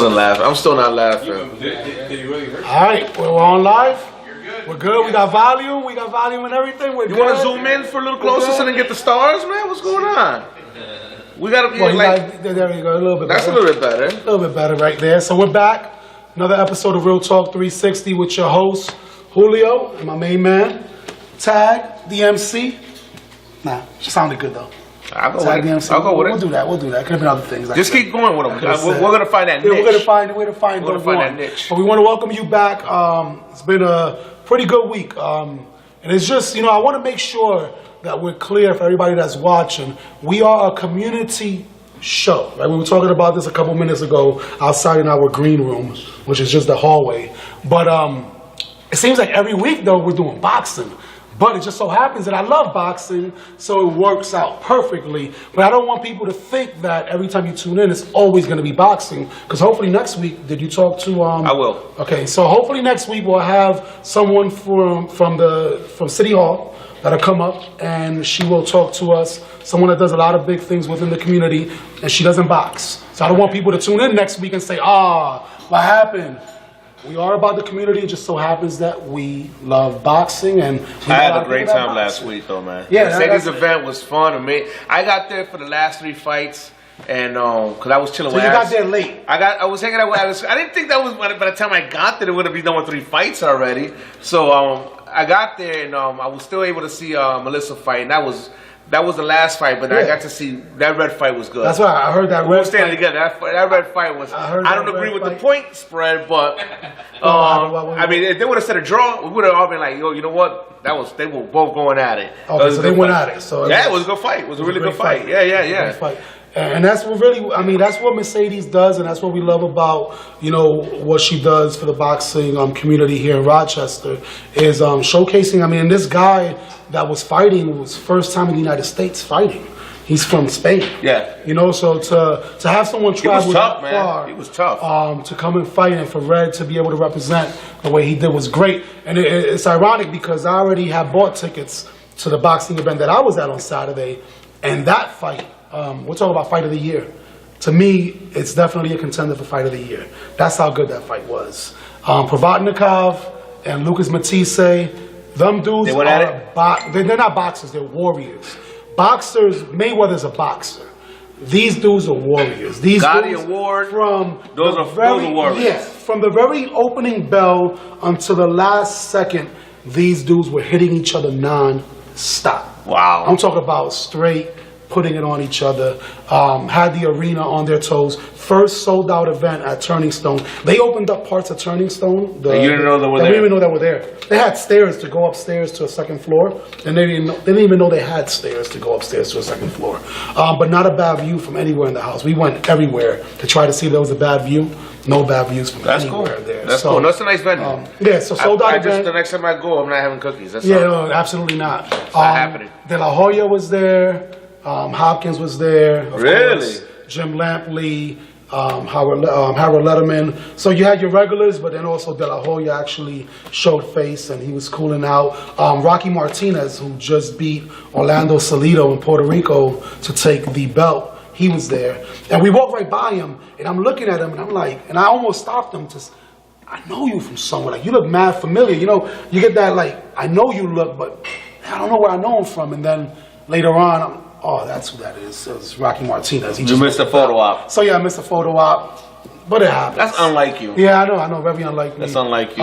wasn't laughing. I'm still not laughing. Did you really hurt? All right, we're on live. We're good. We got volume. We got volume and everything. You want to zoom in for a little closer so they can get the stars, man? What's going on? We got to be like... There you go. A little bit That's better. a little bit better. A little bit better right there. So we're back. Another episode of Real Talk 360 with your host, Julio, and my main man, Tag, the MC. Nah, just sounded good though. I'll go with it. I'll go with it. We'll do that. We'll do that. Could have been other things. Just keep going with them. We're going to find that niche. We're going to find a way to find that niche. But we want to welcome you back. It's been a pretty good week. And it's just, I want to make sure that we're clear for everybody that's watching. We are a community show. Right? We were talking about this a couple minutes ago outside in our green room, which is just the hallway. But it seems like every week, though, we're doing boxing. But it just so happens that I love boxing, so it works out perfectly. But I don't want people to think that every time you tune in, it's always going to be boxing. Because hopefully next week, did you talk to... I will. Okay, so hopefully next week we'll have someone from City Hall that'll come up and she will talk to us. Someone that does a lot of big things within the community, and she doesn't box. So I don't want people to tune in next week and say, what happened? We are about the community. It just so happens that we love boxing, and I had a great time last week, though, man. Yeah, the Mercedes event was fun. I got there for the last 3 fights, and because I was chilling. So you got there late. I was hanging out with. I didn't think that was by the time I got there, it would have been done with 3 fights already. So I got there, and I was still able to see Melissa fight, and that was the last fight, but I got to see that red fight was good. That's why I heard that red fight. We were standing together. That red fight was. I don't agree with the point spread, but I mean, if they would have said a draw, we would have all been like, yo, you know what? They were both going at it. Okay, so they went at it. So it was a good fight. It was a really good fight. Yeah. Fight. And that's what that's what Mercedes does, and that's what we love about, what she does for the boxing community here in Rochester, is showcasing. I mean, this guy that was fighting was first time in the United States fighting. He's from Spain. Yeah. So to have someone travel that far, he was tough. To come and fight, and for Red to be able to represent the way he did was great. And it's ironic because I already had bought tickets to the boxing event that I was at on Saturday, and that fight. We're talking about fight of the year. To me, it's definitely a contender for fight of the year. That's how good that fight was. Provodnikov and Lucas Matisse, them dudes they're not boxers, they're warriors. Boxers, Mayweather's a boxer. These dudes are warriors. These Gotti dudes Award. Those are warriors. Yeah, from the very opening bell until the last second, these dudes were hitting each other non-stop. Wow. I'm talking about straight putting it on each other, had the arena on their toes. First sold out event at Turning Stone. They opened up parts of Turning Stone. You didn't know they were there? They didn't even know they were there. They had stairs to go upstairs to a second floor, and they didn't even know they had stairs to go upstairs to a second floor. But not a bad view from anywhere in the house. We went everywhere to try to see if there was a bad view. No bad views from anywhere there. That's cool. That's a nice venue. So sold out event. The next time I go, I'm not having cookies. No, absolutely not. It's not happening. De La Hoya was there. Hopkins was there, of course. Jim Lampley, Howard Letterman. So you had your regulars, but then also De La Hoya actually showed face, and he was cooling out. Rocky Martinez, who just beat Orlando Salido in Puerto Rico to take the belt, he was there. And we walked right by him, and I'm looking at him, and I'm like, and I almost stopped him to, I know you from somewhere. Like, you look mad familiar. You get that, like, I know you look, but I don't know where I know him from. And then later on, that's who that is. It was Rocky Martinez. You missed a photo op. So yeah, I missed a photo op, but it happens. That's unlike you. Yeah, I know, very unlike me. That's unlike you.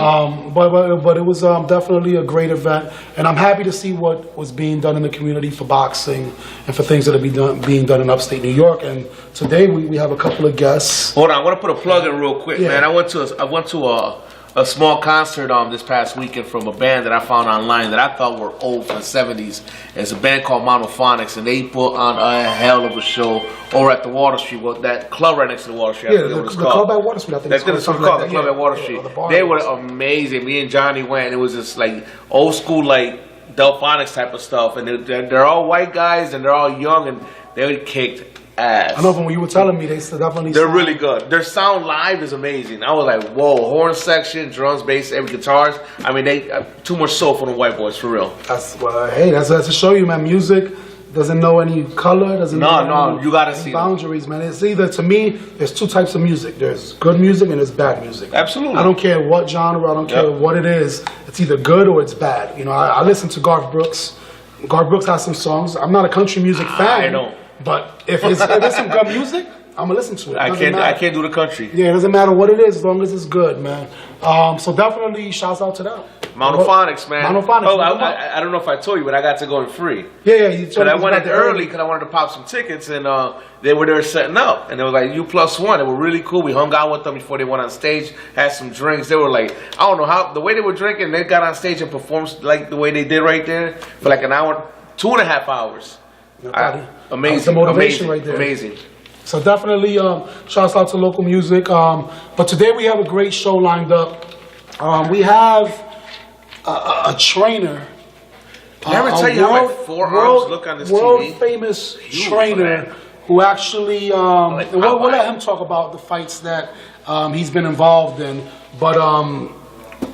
But it was definitely a great event, and I'm happy to see what was being done in the community for boxing and for things that are being done in upstate New York. And today we have a couple of guests. Hold on, I want to put a plug in real quick, man. I went to a small concert this past weekend from a band that I found online that I thought were old from the 70s. It's a band called Monophonics, and they put on a hell of a show over at the Water Street. Well, that club right next to the Water Street. Yeah, the club at Water Street. I think that's what it's called. The club at Water Street. They were amazing. Me and Johnny went, and it was just like old school, like Delphonics type of stuff. And they're all white guys, and they're all young, and they kicked ass. I know from when you were telling me, they're really good. Their sound live is amazing. I was like, whoa, horn section, drums, bass, every guitars. I mean, they too much soul for the white boys, for real. That's to show you, man. Music doesn't know any color, doesn't know you gotta any see boundaries, man. It's either, to me, there's two types of music. There's good music and there's bad music. Absolutely. I don't care what genre, I don't care what it is. It's either good or it's bad. You know, I listen to Garth Brooks. Garth Brooks has some songs. I'm not a country music fan. I know. But if there's some good music, I'm gonna listen to it. I can't do the country. Yeah, it doesn't matter what it is as long as it's good, man. So definitely shouts out to that. Monophonics, man. Monophonics. Oh, I don't know if I told you, but I got to go in free. Yeah, you told me. But I went in early because I wanted to pop some tickets, and they were there setting up, and they were like U+1. They were really cool. We hung out with them before they went on stage, had some drinks. They were like, I don't know how the way they were drinking. They got on stage and performed like the way they did right there for like an hour, 2.5 hours. Amazing, the motivation amazing, right there. Amazing. So definitely, shouts out to local music. But today we have a great show lined up. We have a trainer. Can I ever tell you how my forearms look on this world TV? famous trainer who actually, we'll let him talk about the fights that he's been involved in. But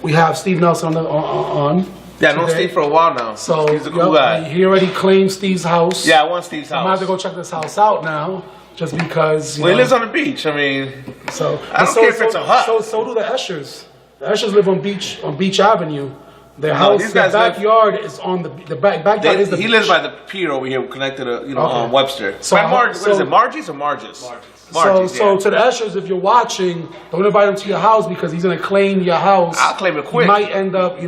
we have Steve Nelson on. Yeah, I know Steve for a while now. So he's a cool guy. He already claimed Steve's house. Yeah, I want Steve's house. I'm gonna have to go check this house out now, just because. Well, he lives on the beach. I mean, I don't care if it's a hut. So do the Eschers. The Eschers live on Beach Avenue. Their house, their backyard is on the backyard. He lives by the pier over here, connected to Webster. So what is it, Margie's or Marges? Margie's. So to the Eschers, if you're watching, don't invite him to your house because he's gonna claim your house. I'll claim it quick. He might end up,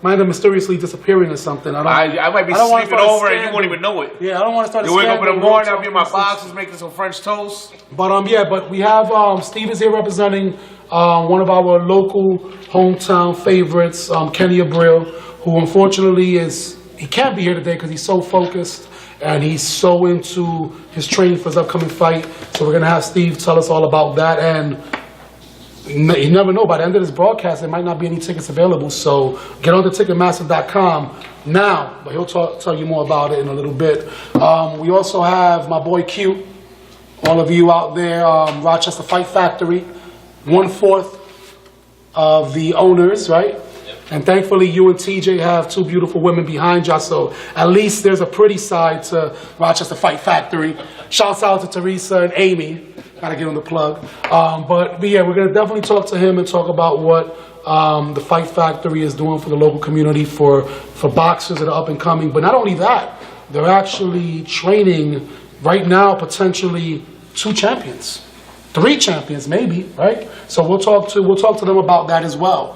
mysteriously disappearing or something. I might be sleeping over and you won't even know it. Yeah, I don't want to start. You wake up in the morning, I'll be in my boxes making some French toast. But but we have Steve is here representing one of our local hometown favorites, Kenny Abril, who unfortunately he can't be here today because he's so focused and he's so into his training for his upcoming fight. So we're gonna have Steve tell us all about that, and you never know, by the end of this broadcast there might not be any tickets available, so get on to Ticketmaster.com now, but he'll tell you more about it in a little bit. We also have my boy Q, all of you out there, Rochester Fight Factory, 1/4 of the owners, right? Yep. And thankfully you and TJ have two beautiful women behind you, so at least there's a pretty side to Rochester Fight Factory. Shouts out to Teresa and Amy. Gotta give him the plug. But yeah, we're gonna definitely talk to him and talk about what the Fight Factory is doing for the local community for boxers that are up and coming. But not only that, they're actually training right now potentially 2 champions, 3 champions maybe, right? So we'll talk to them about that as well.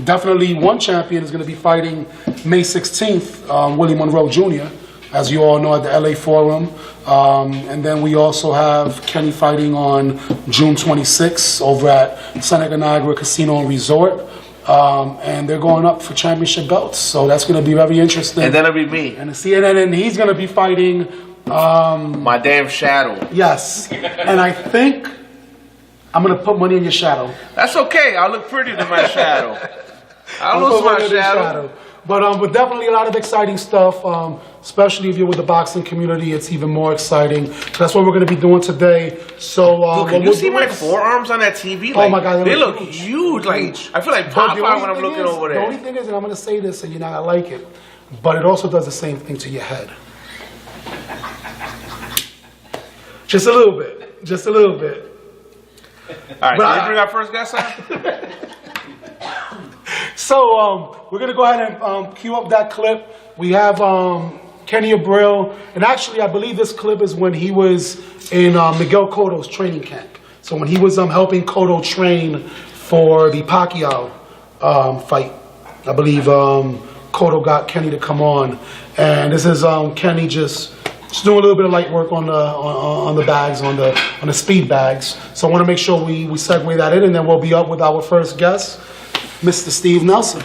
Definitely one champion is gonna be fighting May 16th, Willie Monroe Jr., as you all know, at the LA Forum. And then we also have Kenny fighting on June 26th over at Niagara Casino and Resort. And they're going up for championship belts. So that's going to be very interesting. And then it'll be me. And then he's going to be fighting... my damn shadow. Yes. And I think I'm going to put money in your shadow. That's okay. I'll look prettier than my shadow. I'll lose my shadow. But definitely a lot of exciting stuff, especially if you're with the boxing community. It's even more exciting. So that's what we're going to be doing today. So, dude, can you see my forearms on that TV? Like, oh my God, they look huge. Like I feel like Popeye when I'm looking over there. The only thing is, and I'm going to say this, and you're not going to like it, but it also does the same thing to your head. Just a little bit. Just a little bit. All right, can we bring our first guest on? So we're going to go ahead and cue up that clip. We have Kenny Abril, and actually I believe this clip is when he was in Miguel Cotto's training camp. So when he was helping Cotto train for the Pacquiao fight, I believe Cotto got Kenny to come on. And this is Kenny just doing a little bit of light work on the bags, on the speed bags. So I want to make sure we segue that in, and then we'll be up with our first guest, Mr. Steve Nelson.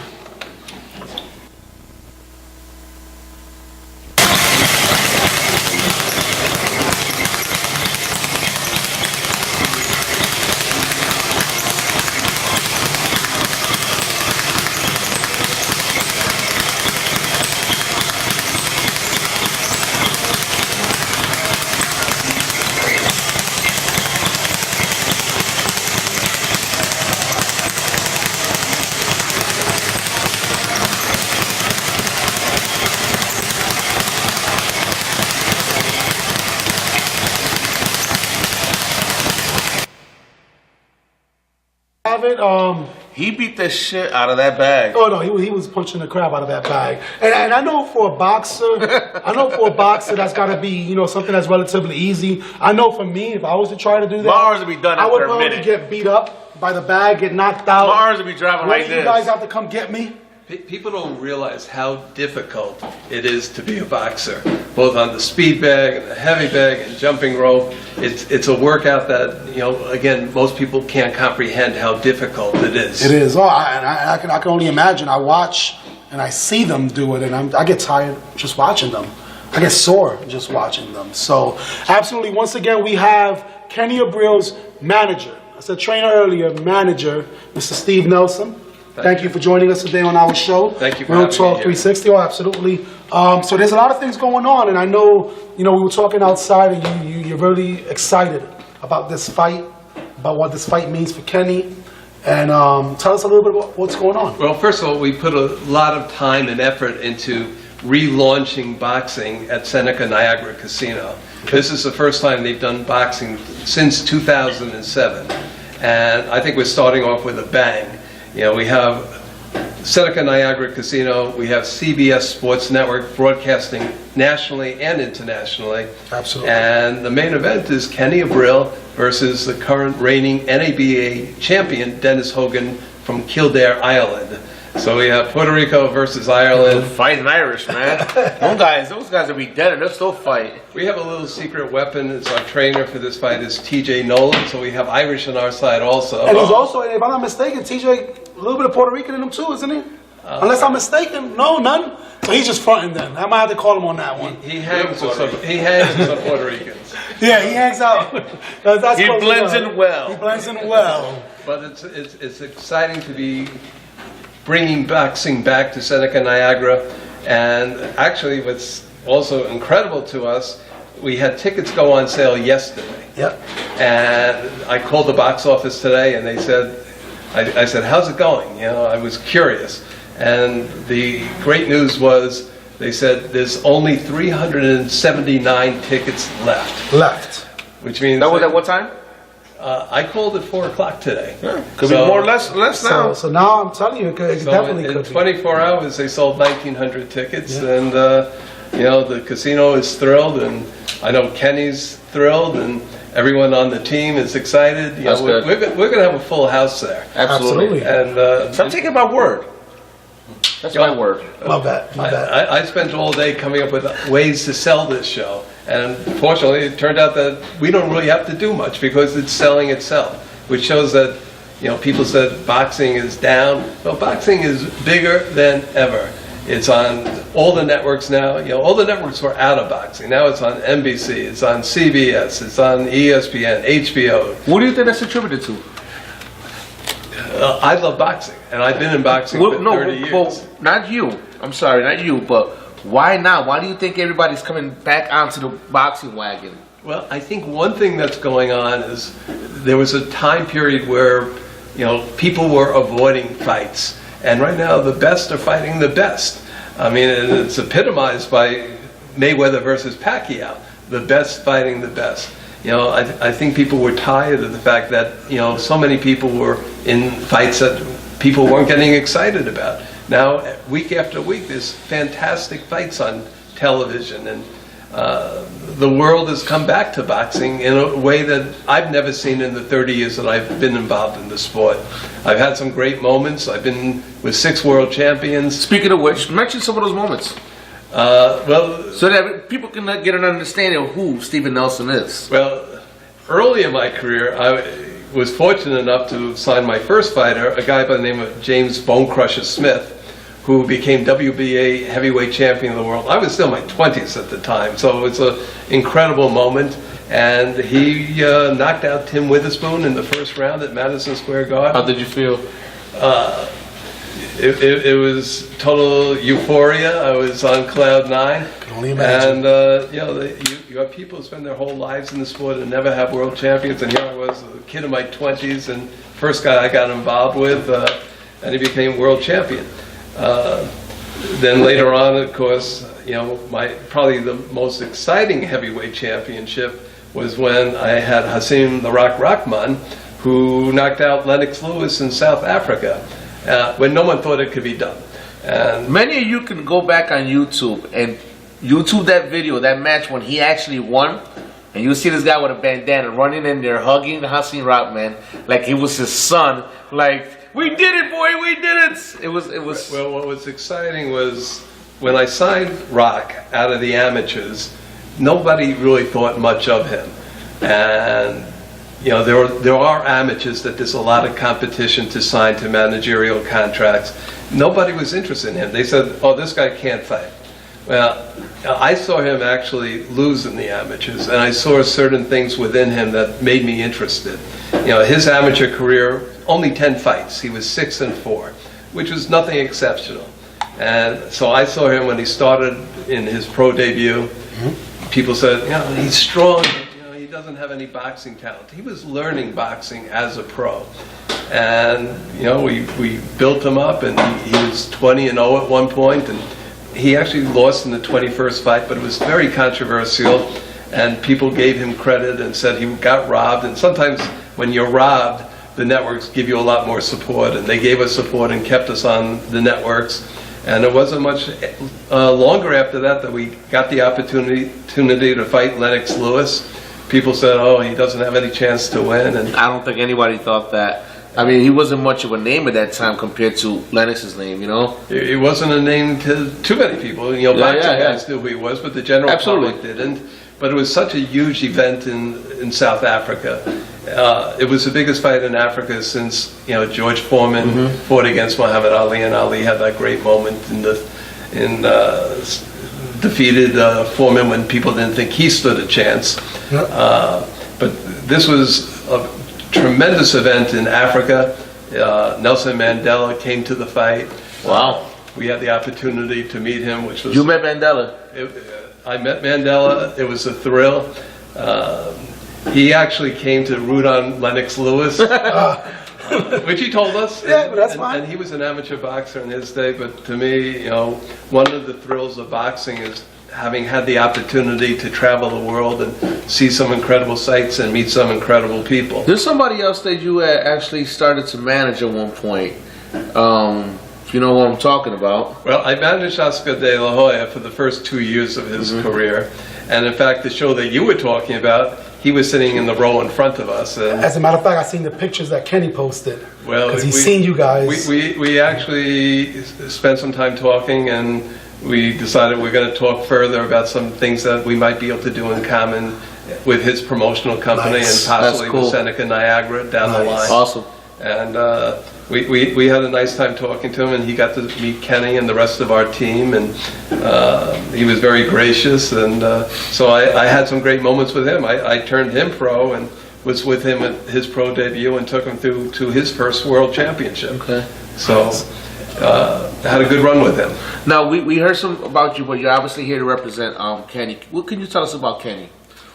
He beat the shit out of that bag. Oh no, he was punching the crap out of that bag. And I know for a boxer, that's got to be, you know, something that's relatively easy. I know for me, if I was to try to do that, my arms would be done I after would a probably minute. get beat up by the bag, get knocked out. My arms would be driving like this. You guys have to come get me. People don't realize how difficult it is to be a boxer, both on the speed bag and the heavy bag and jumping rope. It's a workout that, you know, again, most people can't comprehend how difficult it is. It is. Oh, I can only imagine. I watch and I see them do it, and I get tired just watching them. I get sore just watching them. So, absolutely, once again, we have Kenny Abril's manager. I said trainer earlier, manager, Mr. Steve Nelson. Thank you for joining us today on our show. Thank you for Real having Talk me here. 360. Oh, absolutely. So there's a lot of things going on, and I know, you know, we were talking outside, and you're really excited about this fight, about what this fight means for Kenny. And tell us a little bit about what's going on. Well, first of all, we put a lot of time and effort into relaunching boxing at Seneca Niagara Casino. This is the first time they've done boxing since 2007. And I think we're starting off with a bang. You know, we have Seneca Niagara Casino, we have CBS Sports Network broadcasting nationally and internationally. Absolutely. And the main event is Kenny Abril versus the current reigning NABA champion, Dennis Hogan from Kildare, Ireland. So we have Puerto Rico versus Ireland. Fighting Irish, man. Those guys will be dead and they'll still fight. We have a little secret weapon. It's our trainer for this fight is TJ Nolan, so we have Irish on our side also. And he's also, if I'm not mistaken, TJ, a little bit of Puerto Rican in him too, isn't he? Unless I'm mistaken. No, none. So he's just fronting then. I might have to call him on that one. He hangs with some Puerto Ricans. Yeah, he hangs out. That's He close blends enough. in well. He blends in well. But it's exciting to be bringing boxing back to Seneca Niagara. And actually what's also incredible to us, we had tickets go on sale yesterday. Yep. And I called the box office today and they said, I said, how's it going? You know, I was curious. And the great news was they said there's only 379 tickets left. Which means... That was at what time? I called at 4 o'clock today. Yeah, could be more or less now. So now I'm telling you, it definitely in could be. 24 hours, they sold 1,900 tickets. Yeah. And, you know, the casino is thrilled. And I know Kenny's thrilled. And everyone on the team is excited. You That's know, good. We're going to have a full house there. Absolutely. And So I'm taking my word. That's my word. My bad. I spent all day coming up with ways to sell this show. And fortunately, it turned out that we don't really have to do much because it's selling itself, which shows that, you know, people said boxing is down. Well, boxing is bigger than ever. It's on all the networks now. You know, all the networks were out of boxing. Now it's on NBC, it's on CBS, it's on ESPN, HBO. What do you think that's attributed to? I love boxing, and I've been in boxing for 30 years. Well, not you. I'm sorry, not you, but why now? Why do you think everybody's coming back onto the boxing wagon? Well, I think one thing that's going on is there was a time period where, you know, people were avoiding fights. And right now, the best are fighting the best. I mean, it's epitomized by Mayweather versus Pacquiao, the best fighting the best. You know, I think people were tired of the fact that, you know, so many people were in fights that people weren't getting excited about. Now, week after week, there's fantastic fights on television, and the world has come back to boxing in a way that I've never seen in the 30 years that I've been involved in the sport. I've had some great moments. I've been with 6 world champions. Speaking of which, mention some of those moments. Well, So that people can get an understanding of who Steven Nelson is. Well, early in my career, I was fortunate enough to sign my first fighter, a guy by the name of James Bone Crusher Smith, who became WBA heavyweight champion of the world. I was still in my 20s at the time, so it was an incredible moment. And he knocked out Tim Witherspoon in the first round at Madison Square Garden. How did you feel? It was total euphoria. I was on cloud 9. Can only imagine. And you know, you have people who spend their whole lives in the sport and never have world champions. And here I was, a kid in my 20s, and first guy I got involved with, and he became world champion. Then later on, of course, you know, probably the most exciting heavyweight championship was when I had Hasim the Rock Rahman, who knocked out Lennox Lewis in South Africa when no one thought it could be done. And many of you can go back on YouTube and YouTube that video, that match when he actually won, and you'll see this guy with a bandana running in there hugging Hassan Rockman like it was his son. Like, we did it, boy, we did it. It was. Well, what was exciting was when I signed Rock out of the amateurs, nobody really thought much of him. And you know, there are amateurs that there's a lot of competition to sign to managerial contracts. Nobody was interested in him. They said, oh, this guy can't fight. Well, I saw him actually lose in the amateurs, and I saw certain things within him that made me interested. You know, his amateur career, only 10 fights. He was 6-4, which was nothing exceptional. And so I saw him when he started in his pro debut. People said, you know, he's strong. He doesn't have any boxing talent. He was learning boxing as a pro. And, you know, we built him up, and he was 20-0 at one point, and he actually lost in the 21st fight, but it was very controversial, and people gave him credit and said he got robbed. And sometimes when you're robbed, the networks give you a lot more support, and they gave us support and kept us on the networks. And it wasn't much longer after that we got the opportunity to fight Lennox Lewis. People said, oh, he doesn't have any chance to win. And I don't think anybody thought that. I mean, he wasn't much of a name at that time compared to Lennox's name, you know? It wasn't a name to too many people. You know, boxing guys knew who he was, but the general public didn't. But it was such a huge event in South Africa. It was the biggest fight in Africa since, you know, George Foreman fought against Muhammad Ali, and Ali had that great moment defeated Foreman when people didn't think he stood a chance. But this was a tremendous event in Africa. Nelson Mandela came to the fight. Wow. We had the opportunity to meet him, which was... You met Mandela? I met Mandela. It was a thrill. He actually came to root on Lennox Lewis, which he told us. Yeah, but that's fine. And he was an amateur boxer in his day, but to me, you know, one of the thrills of boxing is having had the opportunity to travel the world and see some incredible sights and meet some incredible people. There's somebody else that you had actually started to manage at one point. If you know what I'm talking about. Well, I managed Oscar De La Hoya for the first 2 years of his career. And in fact, the show that you were talking about, he was sitting in the row in front of us. And as a matter of fact, I seen the pictures that Kenny posted. Well, because he's seen you guys. We actually spent some time talking, and we decided we're going to talk further about some things that we might be able to do in common with his promotional company and possibly with Seneca Niagara down the line. Awesome. And we had a nice time talking to him, and he got to meet Kenny and the rest of our team, and he was very gracious, and so I had some great moments with him. I turned him pro and was with him at his pro debut and took him through to his first world championship. Okay. So had a good run with him. Now, we heard some about you, but you're obviously here to represent Kenny. What can you tell us about Kenny?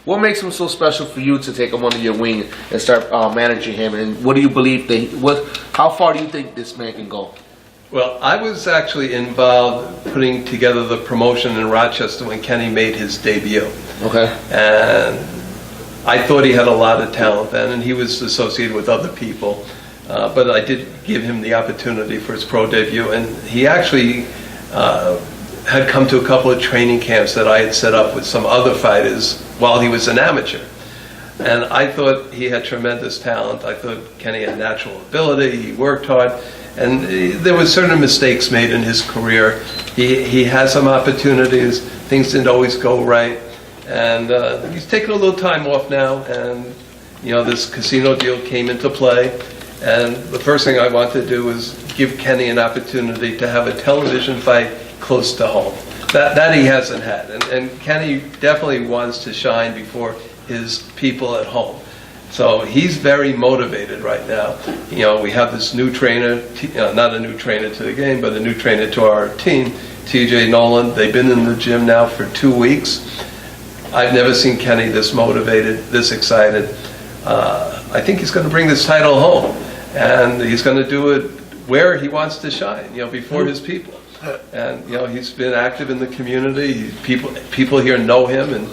What makes him so special for you to take him under your wing and start managing him? And what do you believe how far do you think this man can go? Well, I was actually involved putting together the promotion in Rochester when Kenny made his debut. Okay. And I thought he had a lot of talent then, and he was associated with other people. But I did give him the opportunity for his pro debut, and he actually had come to a couple of training camps that I had set up with some other fighters while he was an amateur. And I thought he had tremendous talent. I thought Kenny had natural ability, he worked hard, and there were certain mistakes made in his career. He had some opportunities, things didn't always go right, and he's taken a little time off now, and you know, this casino deal came into play, and the first thing I wanted to do was give Kenny an opportunity to have a television fight close to home. That he hasn't had, and Kenny definitely wants to shine before his people at home. So he's very motivated right now. You know, we have this new trainer, not a new trainer to the game, but a new trainer to our team, TJ Nolan. They've been in the gym now for 2 weeks. I've never seen Kenny this motivated, this excited. I think he's going to bring this title home, and he's going to do it where he wants to shine, you know, before his people. And you know, he's been active in the community. People here know him, and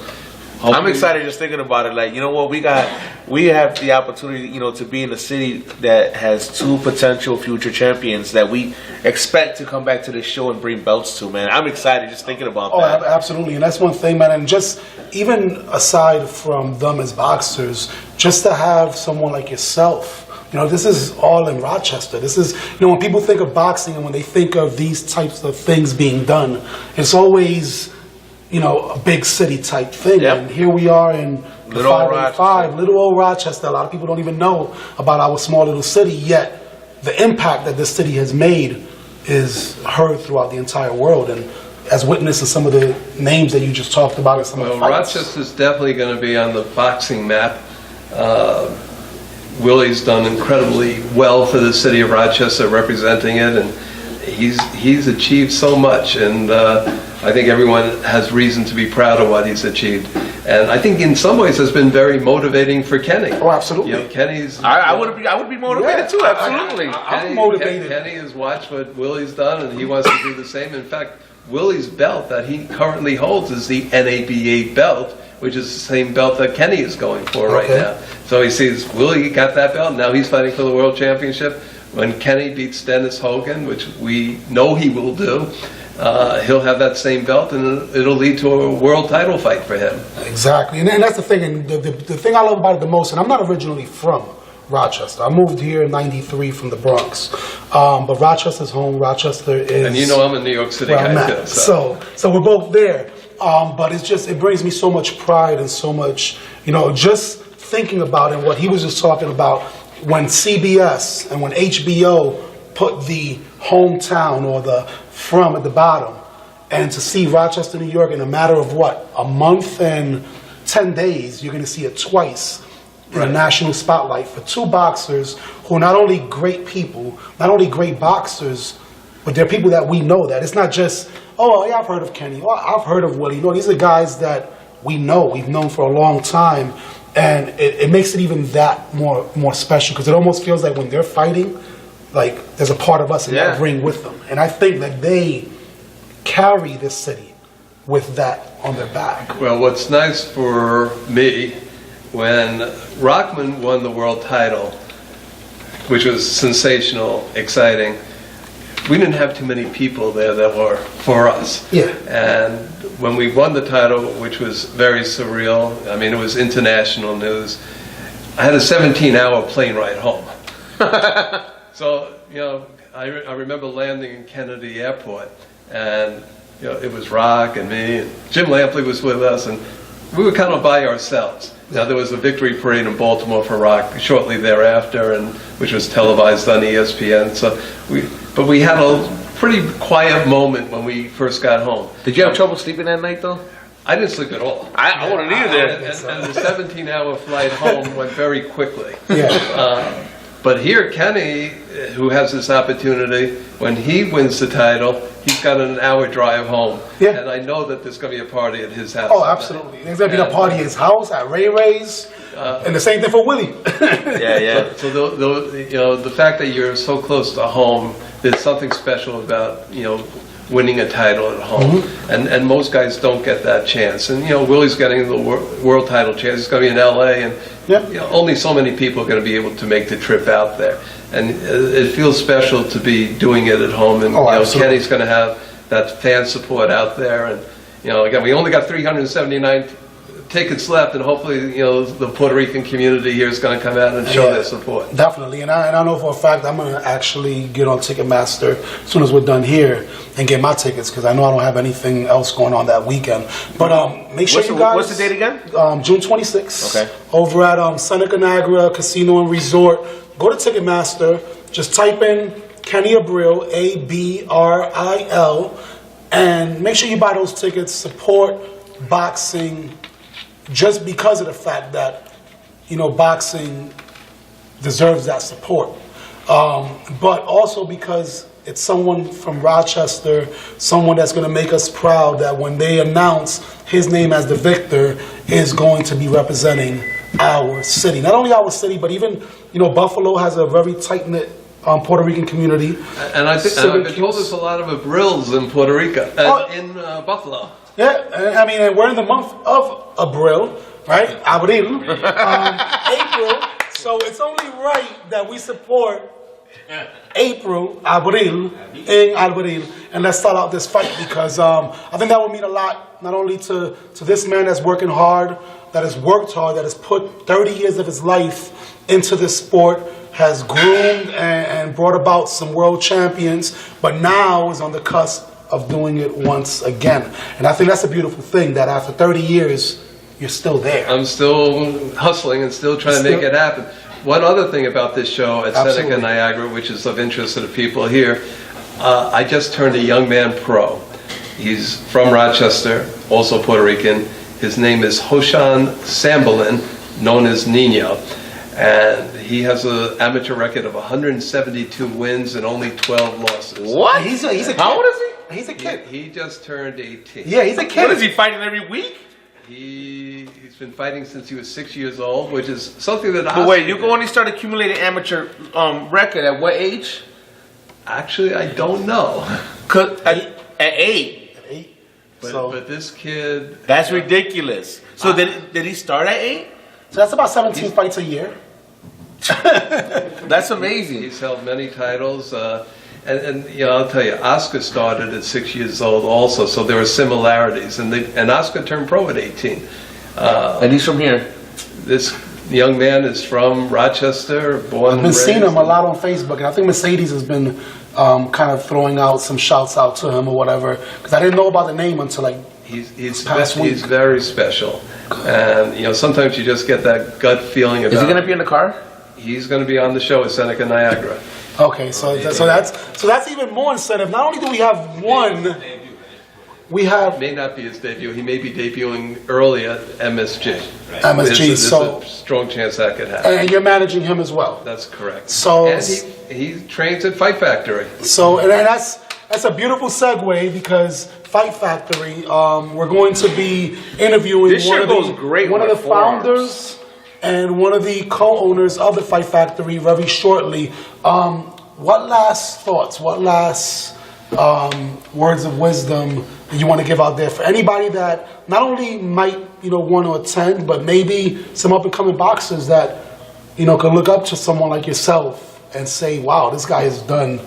I'm excited just thinking about it. Like, you know what, we have the opportunity, you know, to be in a city that has 2 potential future champions that we expect to come back to this show and bring belts to, man. I'm excited just thinking about that. Oh, absolutely, and that's one thing, man. And just even aside from them as boxers, just to have someone like yourself. You know, this is all in Rochester. This is, you know, when people think of boxing and when they think of these types of things being done, it's always, you know, a big city type thing. Yep. And here we are in the Little old 585, little old Rochester. A lot of people don't even know about our small little city, yet the impact that this city has made is heard throughout the entire world. And as witness of some of the names that you just talked about in some of the fights. Rochester's definitely going to be on the boxing map. Willie's done incredibly well for the city of Rochester, representing it, and he's achieved so much, and I think everyone has reason to be proud of what he's achieved. And I think in some ways it's been very motivating for Kenny. Oh, absolutely. You know, Kenny's. I would be motivated too. Absolutely. I'm motivated. Kenny has watched what Willie's done, and he wants to do the same. In fact, Willie's belt that he currently holds is the NABA belt, which is the same belt that Kenny is going for right now. So he sees Willie got that belt, now he's fighting for the World Championship. When Kenny beats Dennis Hogan, which we know he will do, he'll have that same belt, and it'll lead to a world title fight for him. Exactly, and that's the thing. And the thing I love about it the most, and I'm not originally from Rochester. I moved here in '93 from the Bronx, but Rochester's home. Rochester is. And you know I'm a New York City guy too. So we're both there. But it brings me so much pride and so much, you know, just thinking about it, what he was just talking about, when CBS and when HBO put the hometown or the from at the bottom, and to see Rochester, New York in a matter of what, a month and 10 days, you're going to see it twice in a national spotlight for 2 boxers who are not only great people, not only great boxers, but they're people that we know. That it's not just, oh yeah, I've heard of Kenny, oh, I've heard of Willie. No, these are guys that we know, we've known for a long time, and it makes it even that more special, because it almost feels like when they're fighting, like there's a part of us in that ring with them. And I think that they carry this city with that on their back. Well, what's nice for me, when Rockman won the world title, which was sensational, exciting, we didn't have too many people there that were for us. Yeah. And when we won the title, which was very surreal, I mean, it was international news, I had a 17-hour plane ride home. So, you know, I remember landing in Kennedy Airport, and, you know, it was Rock and me, and Jim Lampley was with us, and we were kind of by ourselves. Now, there was a victory parade in Baltimore for Rock shortly thereafter, and which was televised on ESPN. So but we had a pretty quiet moment when we first got home. Did you have trouble sleeping that night, though? I didn't sleep at all. I wouldn't either. And the 17-hour flight home went very quickly. Yeah. But here, Kenny, who has this opportunity, when he wins the title, he's got an hour drive home. Yeah. And I know that there's going to be a party at his house. Oh, absolutely. There's going to be a party at his house, at Ray Ray's, and the same thing for Willie. Yeah. So you know, the fact that you're so close to home, there's something special about, you know, winning a title at home. And most guys don't get that chance. And, you know, Willie's getting the world title chance. He's going to be in L.A., and you know, only so many people are going to be able to make the trip out there. And it feels special to be doing it at home. And you know, Kenny's going to have that fan support out there. And, you know, again, we only got 379 tickets left, and hopefully, you know, the Puerto Rican community here is going to come out and show their support. Definitely, and I know for a fact I'm going to actually get on Ticketmaster as soon as we're done here and get my tickets, because I know I don't have anything else going on that weekend. But make sure you guys... What's the date again? June 26th. Okay. Over at Seneca Niagara Casino and Resort. Go to Ticketmaster. Just type in Kenny Abril, A-B-R-I-L, and make sure you buy those tickets. Support boxing, just because of the fact that, you know, boxing deserves that support. But also because it's someone from Rochester, someone that's going to make us proud that when they announce his name as the victor, is going to be representing our city. Not only our city, but even, you know, Buffalo has a very tight-knit Puerto Rican community. And I've been told there's a lot of Abrils in Puerto Rico, in Buffalo. Yeah, I mean, and we're in the month of Abril, right? Abril, April. So it's only right that we support Abril, and let's start out this fight because I think that will mean a lot, not only to this man that's working hard, that has worked hard, that has put 30 years of his life into this sport, has groomed and brought about some world champions, but now is on the cusp of doing it once again. And I think that's a beautiful thing, that after 30 years, you're still there. I'm still hustling and still trying to make it happen. One other thing about this show at Seneca Niagara, which is of interest to the people here, I just turned a young man pro. He's from Rochester, also Puerto Rican. His name is Hoshan Sambalin, known as Nino. And he has an amateur record of 172 wins and only 12 losses. What? He's a kid. How old is he? He's a kid. He just turned 18. Yeah, he's a kid. What, is he fighting every week? He's been fighting since he was 6 years old, which is something that But wait, you can only start accumulating amateur record at what age? Actually, I don't know. At 8. At 8. But this kid... That's ridiculous. So did he start at 8? So that's about 17 fights a year. That's amazing. He's held many titles. And you know, I'll tell you, Oscar started at 6 years old also, so there are similarities. And Oscar turned pro at 18. And he's from here. This young man is from Rochester, born and I've been raised. seeing him a lot on Facebook, and I think Mercedes has been kind of throwing out some shouts out to him or whatever, because I didn't know about the name until like He's past week. He's very special. And you know, sometimes you just get that gut feeling about... Is he going to be in the car? He's going to be on the show at Seneca Niagara. Okay, so that's even more incentive. Not only do we have one, we have It may not be his debut. He may be debuting early at MSG. MSG. There's So a strong chance that could happen. and you're managing him as well. That's correct. So And he trains at Fight Factory. So and that's a beautiful segue because Fight Factory, we're going to be interviewing This shit goes great one of with the forearms. founders and one of the co-owners of the Fight Factory very shortly. What last thoughts? What last words of wisdom that you want to give out there for anybody that not only might want to attend, but maybe some up and coming boxers that can look up to someone like yourself and say, "Wow, this guy has done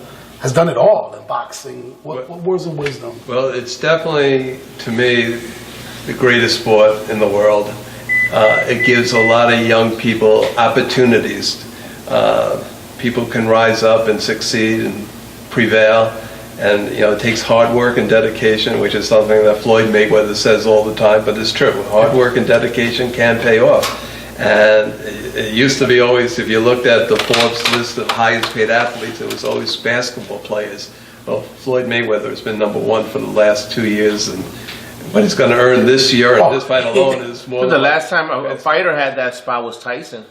it all in boxing." What words of wisdom? Well, it's definitely, to me, the greatest sport in the world. It gives a lot of young people opportunities. People can rise up and succeed and prevail. And, it takes hard work and dedication, which is something that Floyd Mayweather says all the time, but it's true. Hard work and dedication can pay off. And it used to be always, if you looked at the Forbes list of highest paid athletes, it was always basketball players. Well, Floyd Mayweather has been number one for the last 2 years, and what he's going to earn this year and this fight alone is more The than... last time a fighter had that spot was Tyson.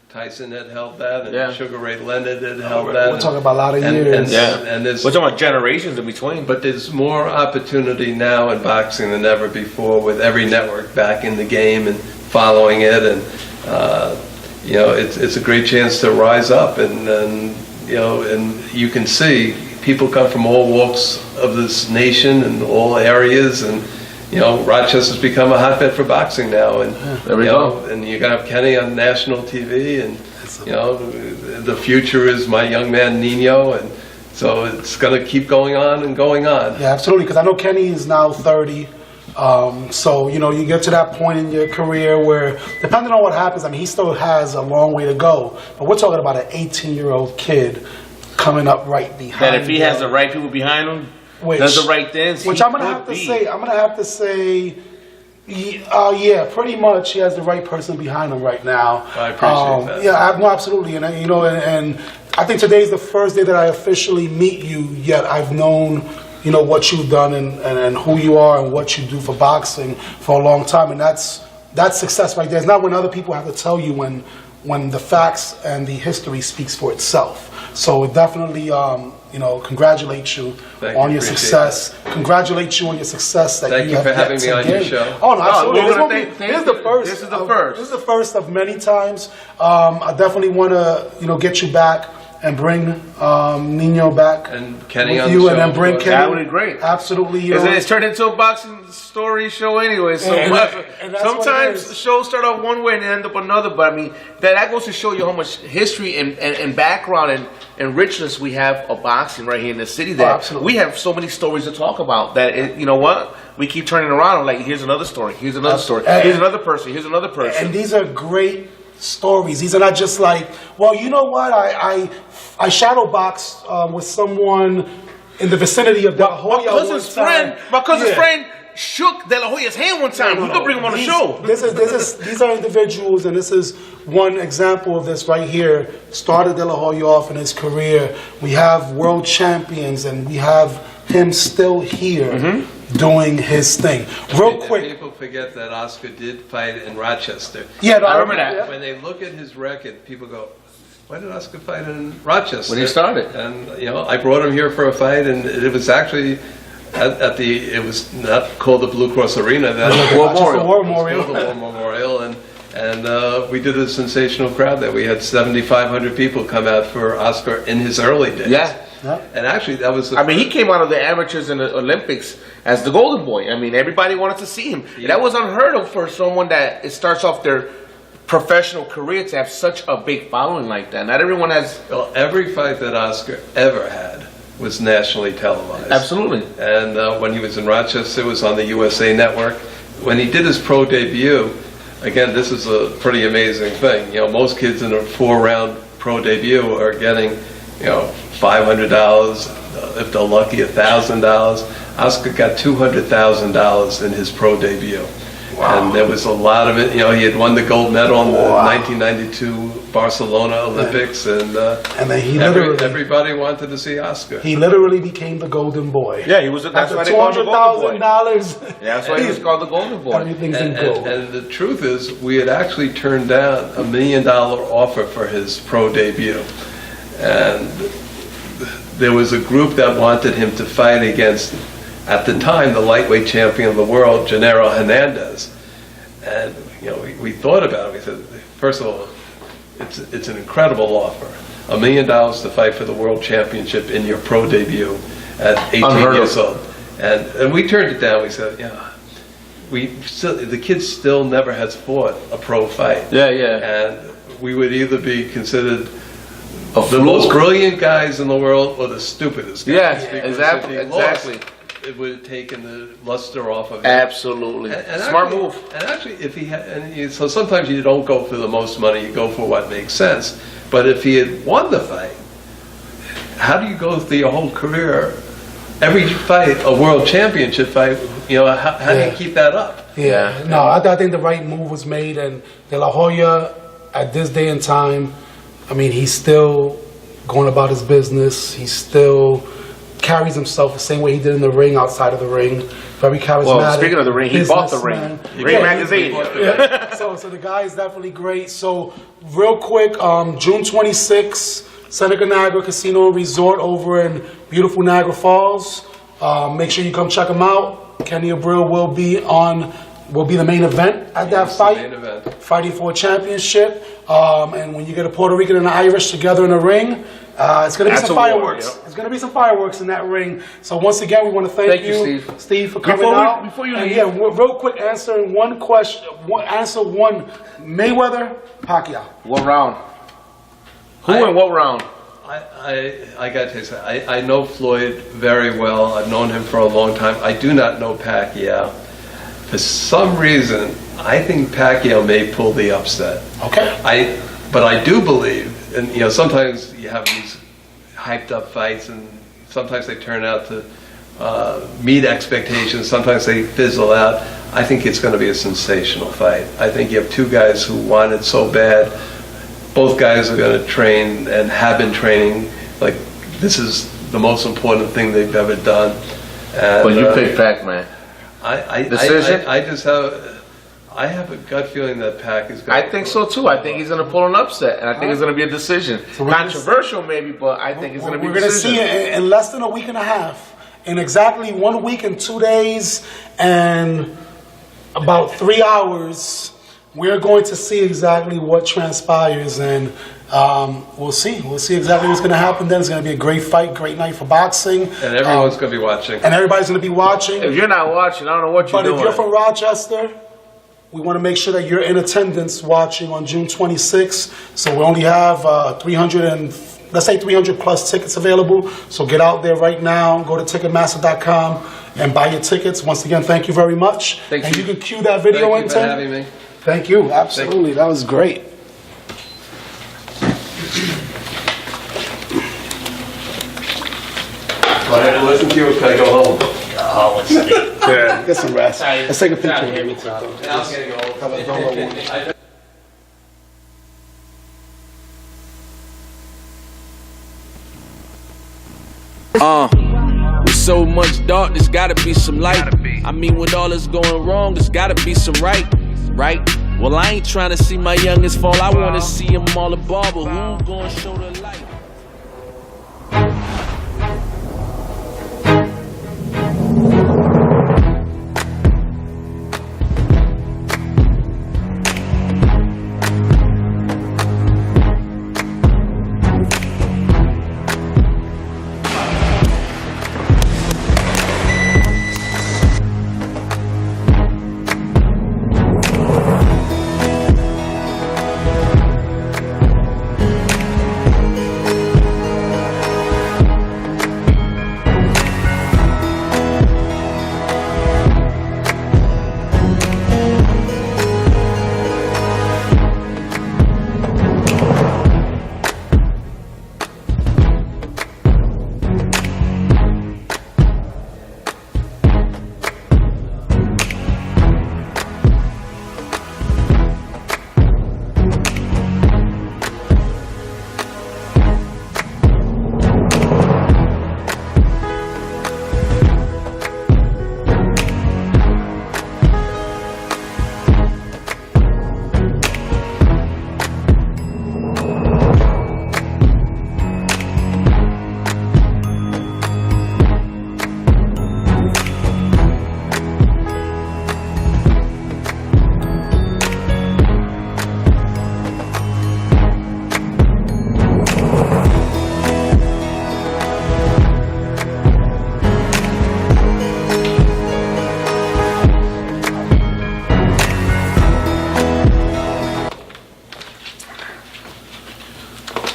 Tyson had held that, and Yeah. Sugar Ray Leonard had held that. We're talking about a lot of years. And there's, We're talking about generations in between. but there's more opportunity now in boxing than ever before, with every network back in the game and following it, and it's a great chance to rise up, and you can see people come from all walks of this nation and all areas, and Rochester's become a hotbed for boxing now, and There we go. And you got Kenny on national TV, and the future is my young man Nino, and so it's going to keep going on and going on. Yeah, absolutely. Because I know Kenny is now 30. So, you get to that point in your career where, depending on what happens, he still has a long way to go. But we're talking about an 18-year-old kid coming up right behind That if he him. has the right people behind him, does the right things, Which I'm gonna have to say, yeah, pretty much he has the right person behind him right now. I appreciate that. Yeah, no, absolutely, and and I think today's the first day that I officially meet you. Yet I've known what you've done and who you are and what you do for boxing for a long time, and that's success right there. It's not when other people have to tell you when the facts and the history speaks for itself. So definitely, congratulate you on your success. Congratulate you on your success. Thank you for having me on your show. Oh no, absolutely. This is the first. This is the first of many times. I definitely want to, get you back and bring Nino back And Kenny with on you, the and show, then of bring course. Kenny. That would be great. Absolutely. It's turned into a boxing story show anyway. So And that's what it sometimes is. shows start off one way and end up another. But I mean, that goes to show you how much history and background and richness we have of boxing right here in the city. That absolutely. we have so many stories to talk about. That you know what, we keep turning around. Like, here's another story. Here's another story. Here's another person. Here's another person. And these are great stories. These are not just like, well, you know what, I shadow boxed with someone in the vicinity of De La Hoya. My cousin's friend shook De La Hoya's hand one time. We could bring him on the show. These are individuals, and this is one example of this right here. Started De La Hoya off in his career. We have world champions, and we have him still here doing his thing. Real quick. People forget that Oscar did fight in Rochester. Yeah, I remember that. Yeah. When they look at his record, people go, why did Oscar fight in Rochester? When he started. And, you know, I brought him here for a fight, and it was actually it was not called the Blue Cross Arena then. War It was Memorial. called the War Memorial, and we did a sensational crowd there. We had 7,500 people come out for Oscar in his early days. Yeah. And actually, that was I mean, he came out of the amateurs in the Olympics as the golden boy. I mean, everybody wanted to see him. Yeah. That was unheard of for someone that it starts off their professional career to have such a big following like that. Not everyone has. Well, every fight that Oscar ever had was nationally televised. Absolutely. And when he was in Rochester, it was on the USA Network. When he did his pro debut, again, this is a pretty amazing thing. You know, most kids in a 4-round pro debut are getting, you know, $500, if they're lucky, $1,000. Oscar got $200,000 in his pro debut. Wow. And there was a lot of it. You know, he had won the gold medal in the 1992 Barcelona Olympics, and then everybody wanted to see Oscar. He literally became the golden boy. Yeah, he was. That's why they called him the golden boy. $200,000. Yeah, that's why he was called the golden boy. Everything's in gold. And the truth is, we had actually turned down $1 million offer for his pro debut. And there was a group that wanted him to fight against, at the time, the lightweight champion of the world, Gennaro Hernandez. And, you know, we thought about it. We said, first of all, it's an incredible offer. $1 million to fight for the world championship in your pro debut at 18 years old. And we turned it down. We said, yeah, the kid still never has fought a pro fight. Yeah, yeah. And we would either be considered the most brilliant guys in the world or the stupidest guys. Yeah, Because exactly, if he lost, exactly. it would have taken the luster off of it. Absolutely. And Smart actually, move. And actually, if he had, so sometimes you don't go for the most money, you go for what makes sense. But if he had won the fight, how do you go through your whole career? Every fight, a world championship fight, you know, how do you keep that up? Yeah. No, I think the right move was made, and De La Hoya, at this day and time, I mean, he's still going about his business. He still carries himself the same way he did in the ring, outside of the ring. Very charismatic. Well, speaking of the ring, he bought the ring. Ring magazine. Yeah. So the guy is definitely great. So real quick, June 26th, Seneca Niagara Casino and Resort over in beautiful Niagara Falls. Make sure you come check him out. Kenny Abril will be the main event at that fight. Main event. Fighting for a championship. And when you get a Puerto Rican and an Irish together in a ring, it's going to be some fireworks. There's going to be some fireworks in that ring. So once again, we want to thank you, Steve, for coming out. Before you and leave, yeah, real quick, answering one question. Answer one: Mayweather, Pacquiao. What round? Who and what round? I got to tell you something. I know Floyd very well. I've known him for a long time. I do not know Pacquiao. For some reason, I think Pacquiao may pull the upset. Okay. But I do believe, and you know, sometimes you have these hyped up fights, and sometimes they turn out to meet expectations. Sometimes they fizzle out. I think it's going to be a sensational fight. I think you have two guys who want it so bad. Both guys are going to train and have been training. Like, this is the most important thing they've ever done. And, Well, you pick Pac, man. Decision? I have a gut feeling that Pac is going to... I think so too. I think he's going to pull an upset, and I think it's going to be a decision. So Controversial maybe, but I think it's going to be a decision. We're going to see it in less than a week and a half. In exactly 1 week and 2 days and about 3 hours, we're going to see exactly what transpires. And We'll see. We'll see exactly what's going to happen then. It's going to be a great fight, great night for boxing. And everyone's going to be watching. And everybody's going to be watching. If you're not watching, I don't know what you're doing. But if you're from Rochester, we want to make sure that you're in attendance watching on June 26th. So we only have 300 plus tickets available. So get out there right now. Go to Ticketmaster.com and buy your tickets. Once again, thank you very much. Thank and you. You can cue that video in, Thank you for having me. Thank you. Absolutely. That was great. Do I have to listen to you or can I go home? Oh, let's see. Yeah. Get some rest. Let's take a picture. Yeah, I'm going to go. With so much dark, there's gotta be some light. I mean, with all that's going wrong, there's gotta be some right. Well, I ain't trying to see my youngest fall. I wanna see them all a barber. Who gonna show the light?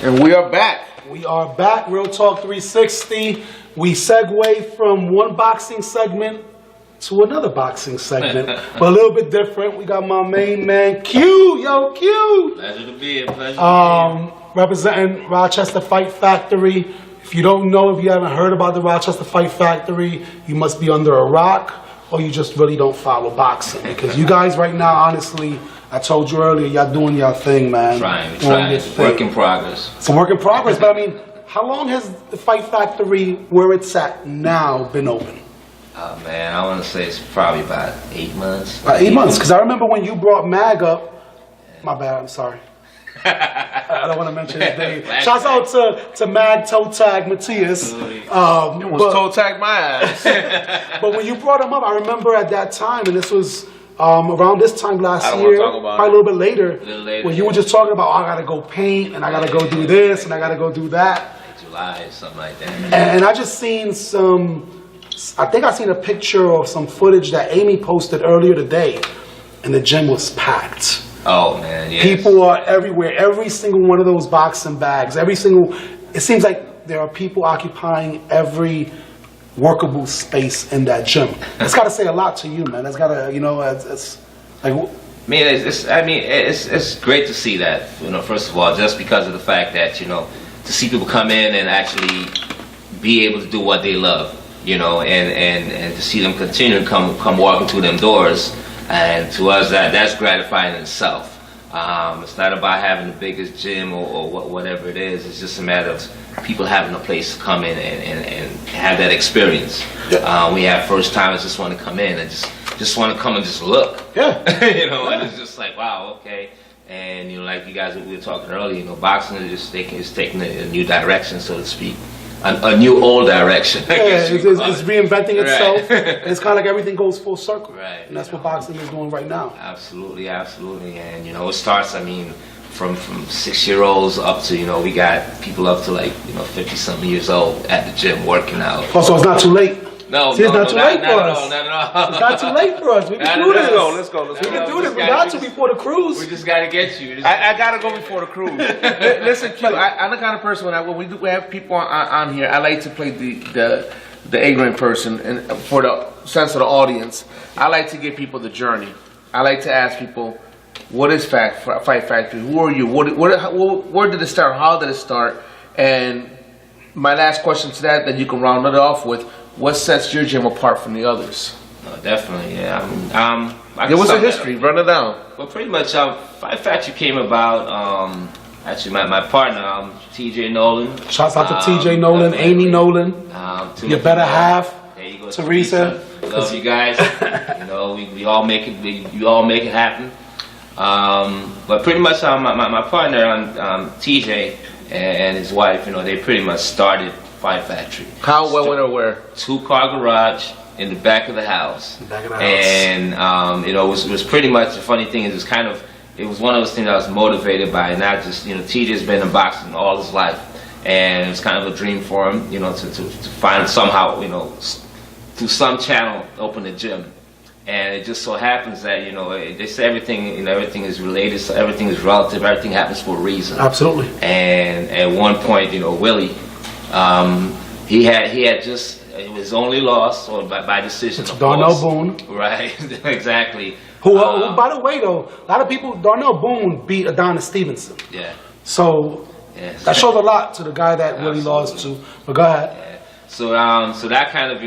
And we are back. We are back, Real Talk 360. We segue from one boxing segment to another boxing segment, but a little bit different. We got my main man, Q. Yo, Q. Pleasure to be here. Pleasure to be here. Representing Rochester Fight Factory. If you don't know, if you haven't heard about the Rochester Fight Factory, you must be under a rock, or you just really don't follow boxing. Because you guys right now, honestly, I told you earlier, y'all doing y'all thing, man. Trying. It's It's a work in progress. It's a work in progress, but I mean, how long has the Fight Factory, where it's at now, been open? Man, I want to say it's probably about 8 months. About 8 months, because I remember when you brought Mag up. My bad, I'm sorry. I don't want to mention his name. Shouts out to Mag Toe Tag Matthias. Toe tag my ass. But when you brought him up, I remember at that time, and this was around this time last I don't year, wanna talk about probably it. a little bit later, later, when you were just talking about, oh, I gotta go paint, and I gotta go do this, and I gotta go do that. July, something like that. And I just seen I think I seen a picture of some footage that Amy posted earlier today, and the gym was packed. Oh, man, yes. People are everywhere. Every single one of those boxing bags, it seems like there are people occupying every workable space in that gym. That's got to say a lot to you, man. That's got to, it's like... It's great to see that, first of all, just because of the fact that, to see people come in and actually be able to do what they love, and to see them continue to come walking through them doors. And to us, that's gratifying in itself. It's not about having the biggest gym or whatever it is. It's just a matter of people having a place to come in and have that experience. Yeah. We have first timers just want to come in and just want to come and just look. Yeah. And it's just like, wow, okay. And like you guys we were talking earlier, boxing is taking a new direction, so to speak. A new old direction. Yeah, it's reinventing itself. Right. And it's kind of like everything goes full circle. Right. And that's what boxing is doing right now. Absolutely. And it starts, from 6-year-olds up to, we got people up to 50-something years old at the gym working out. Oh, so it's not too late. No, See, it's not too late for us. Not at all. It's not too late for us. We can do this. Let's go. We can do this. We got to before the cruise. We just got to get you. I gotta go before the cruise. Listen, Q, I'm the kind of person when we have people on here, I like to play the ignorant person, and for the sense of the audience, I like to give people the journey. I like to ask people, what is Fight Factory? Who are you? Where did it start? How did it start? And my last question to that, then you can round it off with, what sets your gym apart from the others? Definitely, yeah. Give us a history. Run it down. Well, pretty much, Fight Factory came about. Actually, my partner, TJ Nolan. Shouts out to TJ Nolan, Amy Nolan, your better half. There you go, Teresa. Love you guys. We all make it. We all make it happen. But pretty much, my partner, TJ, and his wife, they pretty much started Fight Factory. How, when, or where? 2-car garage in the back of the house. And it was pretty much, the funny thing is, it was one of those things I was motivated by, not just, TJ's been in boxing all his life, and it was kind of a dream for him, to find somehow, through some channel, open a gym. And it just so happens that, they say everything is related, so everything is relative, everything happens for a reason. Absolutely. And at one point, Willie, he had just, it was only loss, or by decision, of Darnell course. Boone. Right, exactly. Who, by the way, though, a lot of people, Darnell Boone beat Adonis Stevenson. Yeah. So that shows a lot to the guy that Willie lost to. But go ahead. Yeah. So that kind of,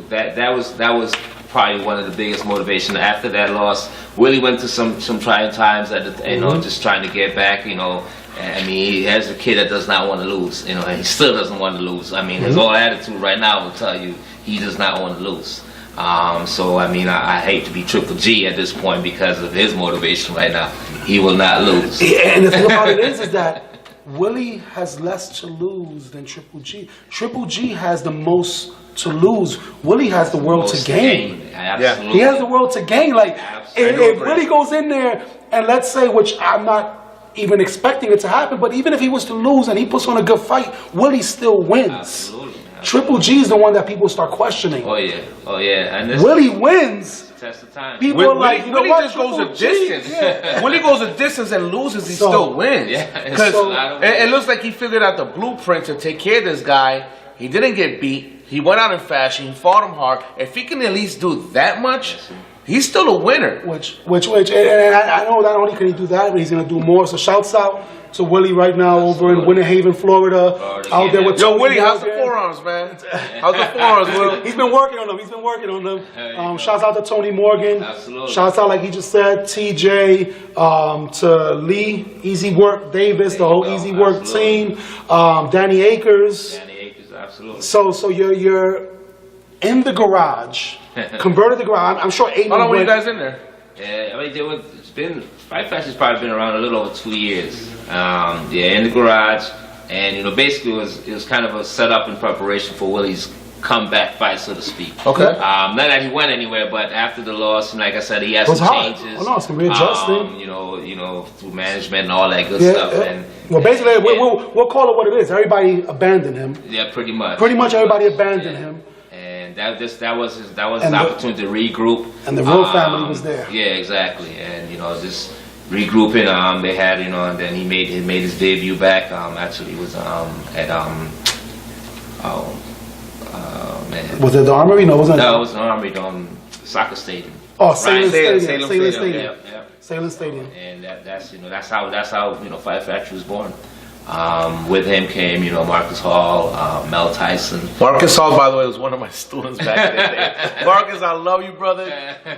that was probably one of the biggest motivations. After that loss, Willie went to some trying times just trying to get back. He has a kid that does not want to lose. And he still doesn't want to lose. His whole attitude right now will tell you he does not want to lose. I hate to be Triple G at this point because of his motivation right now. He will not lose. And the thing about it is that Willie has less to lose than Triple G. Triple G has the most to lose. Willie has the world to gain. Absolutely. He has the world to gain. If Willie goes in there and let's say, which I'm not even expecting it to happen, but even if he was to lose and he puts on a good fight, Willie still wins. Absolutely. Triple G is the one that people start questioning. Oh yeah. And Willie wins. Test of time. People are like, Willie just goes a distance. Yeah. Willie goes a distance and loses, he still wins. Yeah, it looks like he figured out the blueprint to take care of this guy. He didn't get beat. He went out in fashion. He fought him hard. If he can at least do that much, he's still a winner. Which, and I know not only can he do that, but he's gonna do more. So shouts out to Willie right now over in Winter Haven, Florida. Out there with Yo, Willie, how's the forearms, man? How's the forearms, Will? He's been working on them. Shouts out to Tony Morgan. Absolutely. Shouts out, like he just said, TJ, to Lee, Easy Work Davis, the whole Easy Work team, Danny Akers. Absolutely. So you're in the garage, converted the garage. I'm sure 8 How long were you guys in there? Yeah, Fight Factory's probably been around a little over 2 years. In the garage, and basically it was kind of a setup in preparation for Willie's comeback fight, so to speak. Okay. Not that he went anywhere, but after the loss, and like I said, he had some changes. Oh no, it's gonna be adjusting. Through management and all that good stuff. Yeah. And well, basically, we'll call it what it is. Everybody abandoned him. Yeah, pretty much. Pretty much everybody abandoned him. And that was his opportunity to regroup. And the real family was there. Yeah, exactly. And just regrouping. They had and then he made his debut back. Actually, he was at man. Was it the Armory? No, it wasn't. No, it was an Armory soccer stadium. Oh, Salem Right. Stadium. Salem Stadium. Yep. Salem Stadium. And that's how Fight Factory was born. With him came Marcus Hall, Mel Tyson. Marcus Hall, by the way, was one of my students back in the day. Marcus, I love you, brother.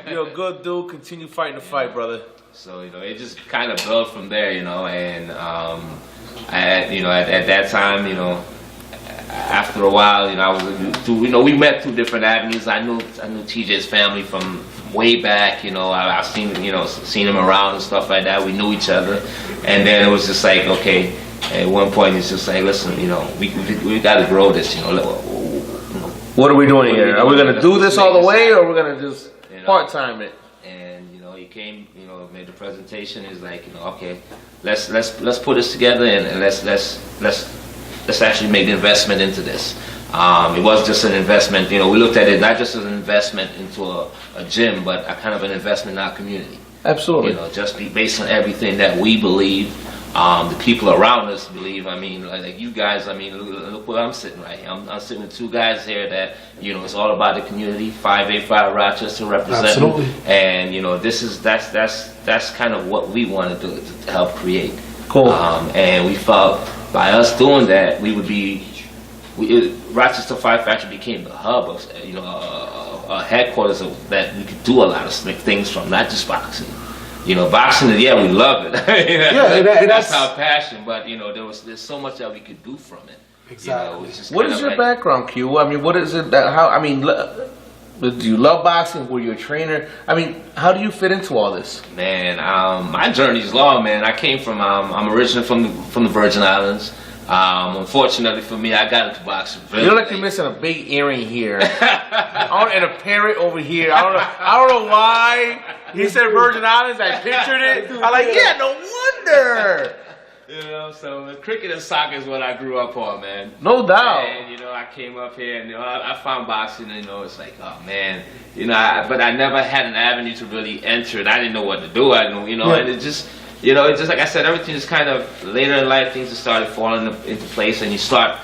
You're a good dude. Continue fighting the fight, brother. So it just kind of built from there, and at that time, after a while, I was through, we met through different avenues. I knew TJ's family from way back. I've seen seen him around and stuff like that. We knew each other, and then it was just like, okay. At one point, it's just like, listen, we got to grow this. What are we doing here? Are we gonna do this all the way, or are we gonna just part time it? and you know, he came, you know, made the presentation. He's like, you know, okay, let's put this together and let's actually make the investment into this. It was just an investment, you know, we looked at it not just as an investment into a gym, but a kind of an investment in our community. Absolutely. You know, just be based on everything that we believe, the people around us believe. I mean, like you guys, I mean, look where I'm sitting right here. I'm sitting with two guys here that, you know, it's all about the community, 585 Rochester representing. Absolutely. And, you know, that's kind of what we want to do to help create. Cool. And we felt by us doing that, we would be, Rochester Fight Factory became the hub of, you know, a headquarters of that we could do a lot of things from, not just boxing. You know, boxing, yeah, we love it. That's our passion. But you know, there's so much that we could do from it. Exactly. You know, What is your background, Q? I mean, what is it that, how, I mean, do you love boxing? Were you a trainer? I mean, how do you fit into all this? Man, my journey's long, man. I came from, I'm originally from the Virgin Islands. Unfortunately for me, I got into boxing. You look like you're missing a big earring here, and a parrot over here. I don't know why he said Virgin Islands. I pictured it. I'm like, yeah, no wonder. You know, so cricket and soccer is what I grew up on, man. No doubt. And you know, I came up here and you know, I found boxing. And, you know, it's like, oh man, you know, but I never had an avenue to really enter it. I didn't know what to do. I know, you know, and it just. You know, it's just like I said, everything just kind of later in life, things just started falling into place, and you start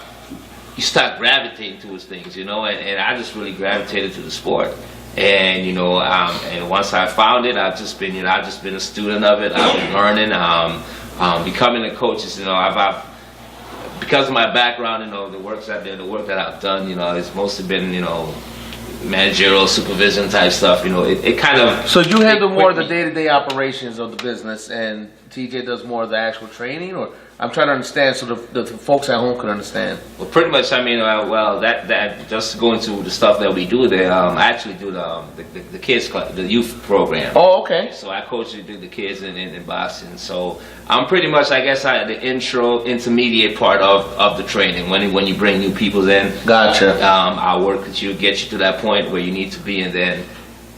gravitating towards things, you know. And I just really gravitated to the sport, and you know, and once I found it, I've just been a student of it. I've been learning, becoming a coach. You know, I've because of my background, you know, the work that I've done, you know, it's mostly been, you know, managerial supervision type stuff, you know, it kind of... So you handle more of the day-to-day operations of the business, and TJ does more of the actual training, or I'm trying to understand so the folks at home can understand. Well, pretty much, I mean, well, that just going to the stuff that we do there, I actually do the kids club, the youth program. Oh, okay. So I coach the kids in boxing. So I'm pretty much, I guess, the intermediate part of the training. When you bring new people in, gotcha. I work with you, get you to that point where you need to be, and then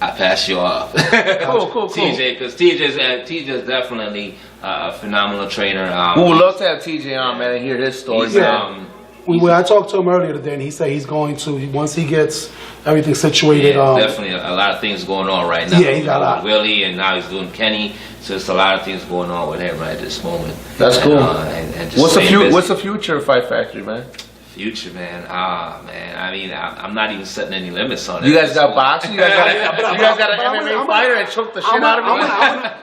I pass you off. Cool. TJ, because TJ's definitely a phenomenal trainer. We would love to have TJ on, man, and hear his story. When I talked to him earlier today, and he said he's going to, once he gets everything situated. Definitely a lot of things going on right now. Yeah, he got a lot. Willie, and now he's doing Kenny. So there's a lot of things going on with him right at this moment. That's cool. And just What's the future of Fight Factory, man? Future, man. Man. I mean, I'm not even setting any limits on it. You guys got boxing? You guys got an MMA fighter and choke the shit out of me?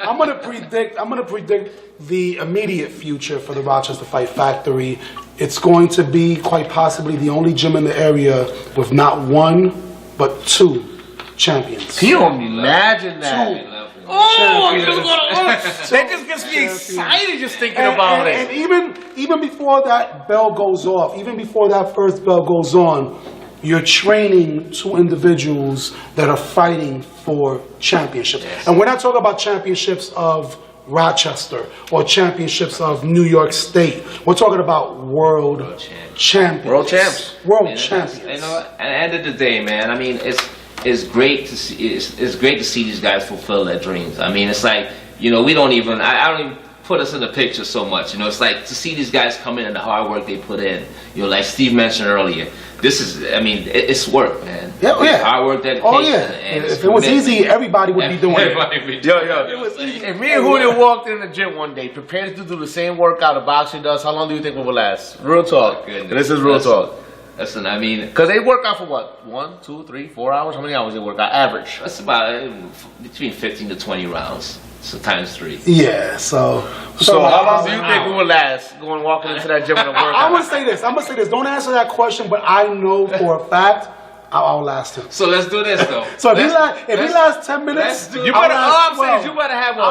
I'm gonna predict the immediate future for the Rochester Fight Factory. It's going to be quite possibly the only gym in the area with not one but two champions. Can you imagine that? That just gets me excited just thinking about it. And even before that bell goes off, even before that first bell goes on, you're training two individuals that are fighting for championships. Yes. And we're not talking about championships of Rochester or championships of New York State. We're talking about world champions. World champs. World champions. You know, at the end of the day, man, I mean, it's great to see. It's great to see these guys fulfill their dreams. I mean, it's like, you know, I don't even put us in the picture so much. You know, it's like to see these guys come in and the hard work they put in. You know, like Steve mentioned earlier, this is, I mean, it's work, man. Yeah. Hard work, dedication. Oh yeah. And if it was easy, everybody would be doing it. Yo. If me and Julio walked in the gym one day, prepared to do the same workout a boxer does, how long do you think we will last? Real talk. This is real talk. Listen, I mean, because they work out for what? 1, 2, 3, 4 hours? How many hours they work out? Average? That's about between 15 to 20 rounds. So times 3. Yeah, so how long do you think we will last walking into that gym with a workout? I'm gonna say this. Don't answer that question, but I know for a fact I'll last him. So let's do this though. So if he lasts 10 minutes, you better have a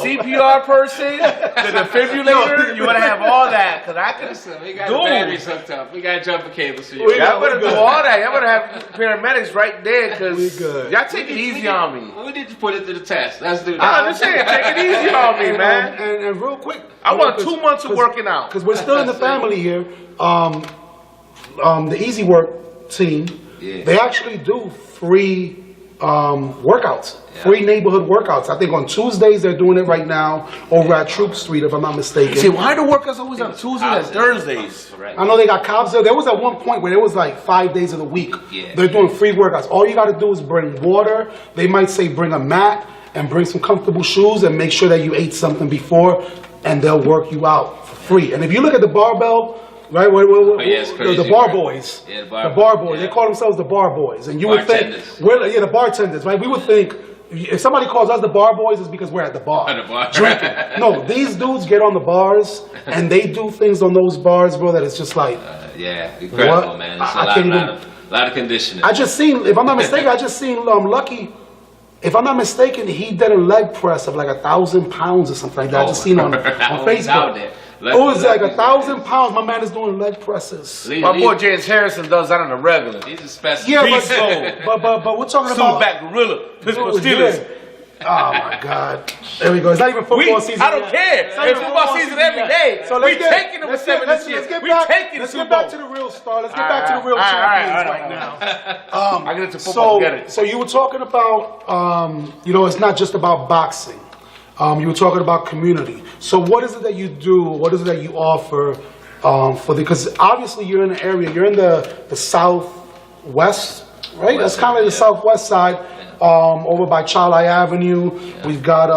CPR person, the defibrillator. You better have all that, because I can. Listen, we got batteries hooked up. We got jumper cables. So y'all better do all that. Y'all better have paramedics right there, because y'all take it easy on me. We need to put it to the test. Let's do that. I'm just saying, take it easy on me, man. And real quick, I want 2 months of working out, because we're still in the family here. The Easy Work team. Yeah. They actually do free workouts, free neighborhood workouts. I think on Tuesdays they're doing it right now over at Troop Street, if I'm not mistaken. See, why the workouts always on Tuesdays and Thursdays? I know they got cops there. There was at one point where there was like 5 days of the week. They're doing free workouts. All you got to do is bring water. They might say bring a mat and bring some comfortable shoes and make sure that you ate something before, and they'll work you out for free. And if you look at the barbell, right, the bar boys, the bar boys, they call themselves the bar boys, and you would think, the bartenders, right? We would think if somebody calls us the bar boys, it's because we're at the bar drinking. No, these dudes get on the bars and they do things on those bars, bro, that it's just like, incredible, man. It's a lot of conditioning. I just seen, if I'm not mistaken, Lucky. If I'm not mistaken, he did a leg press of like 1,000 pounds or something like that. I just seen on Facebook. It was like 1,000 pounds. My man is doing leg presses. My boy James Harrison does that on the regular. He's a special. Yeah, but we're talking about back gorilla, Pittsburgh Steelers. Oh my God! There we go. It's not even football season. I don't care. It's football season every day. So we're taking them with 7 this year. Let's get back to the real star. Let's get back to the real champions right now. I get into football. Get it. So you were talking about, it's not just about boxing. You were talking about community. So what is it that you do? What is it that you offer because obviously you're in the area. You're in the southwest, right? That's kind of the southwest side. Over by Charlie Avenue, we've got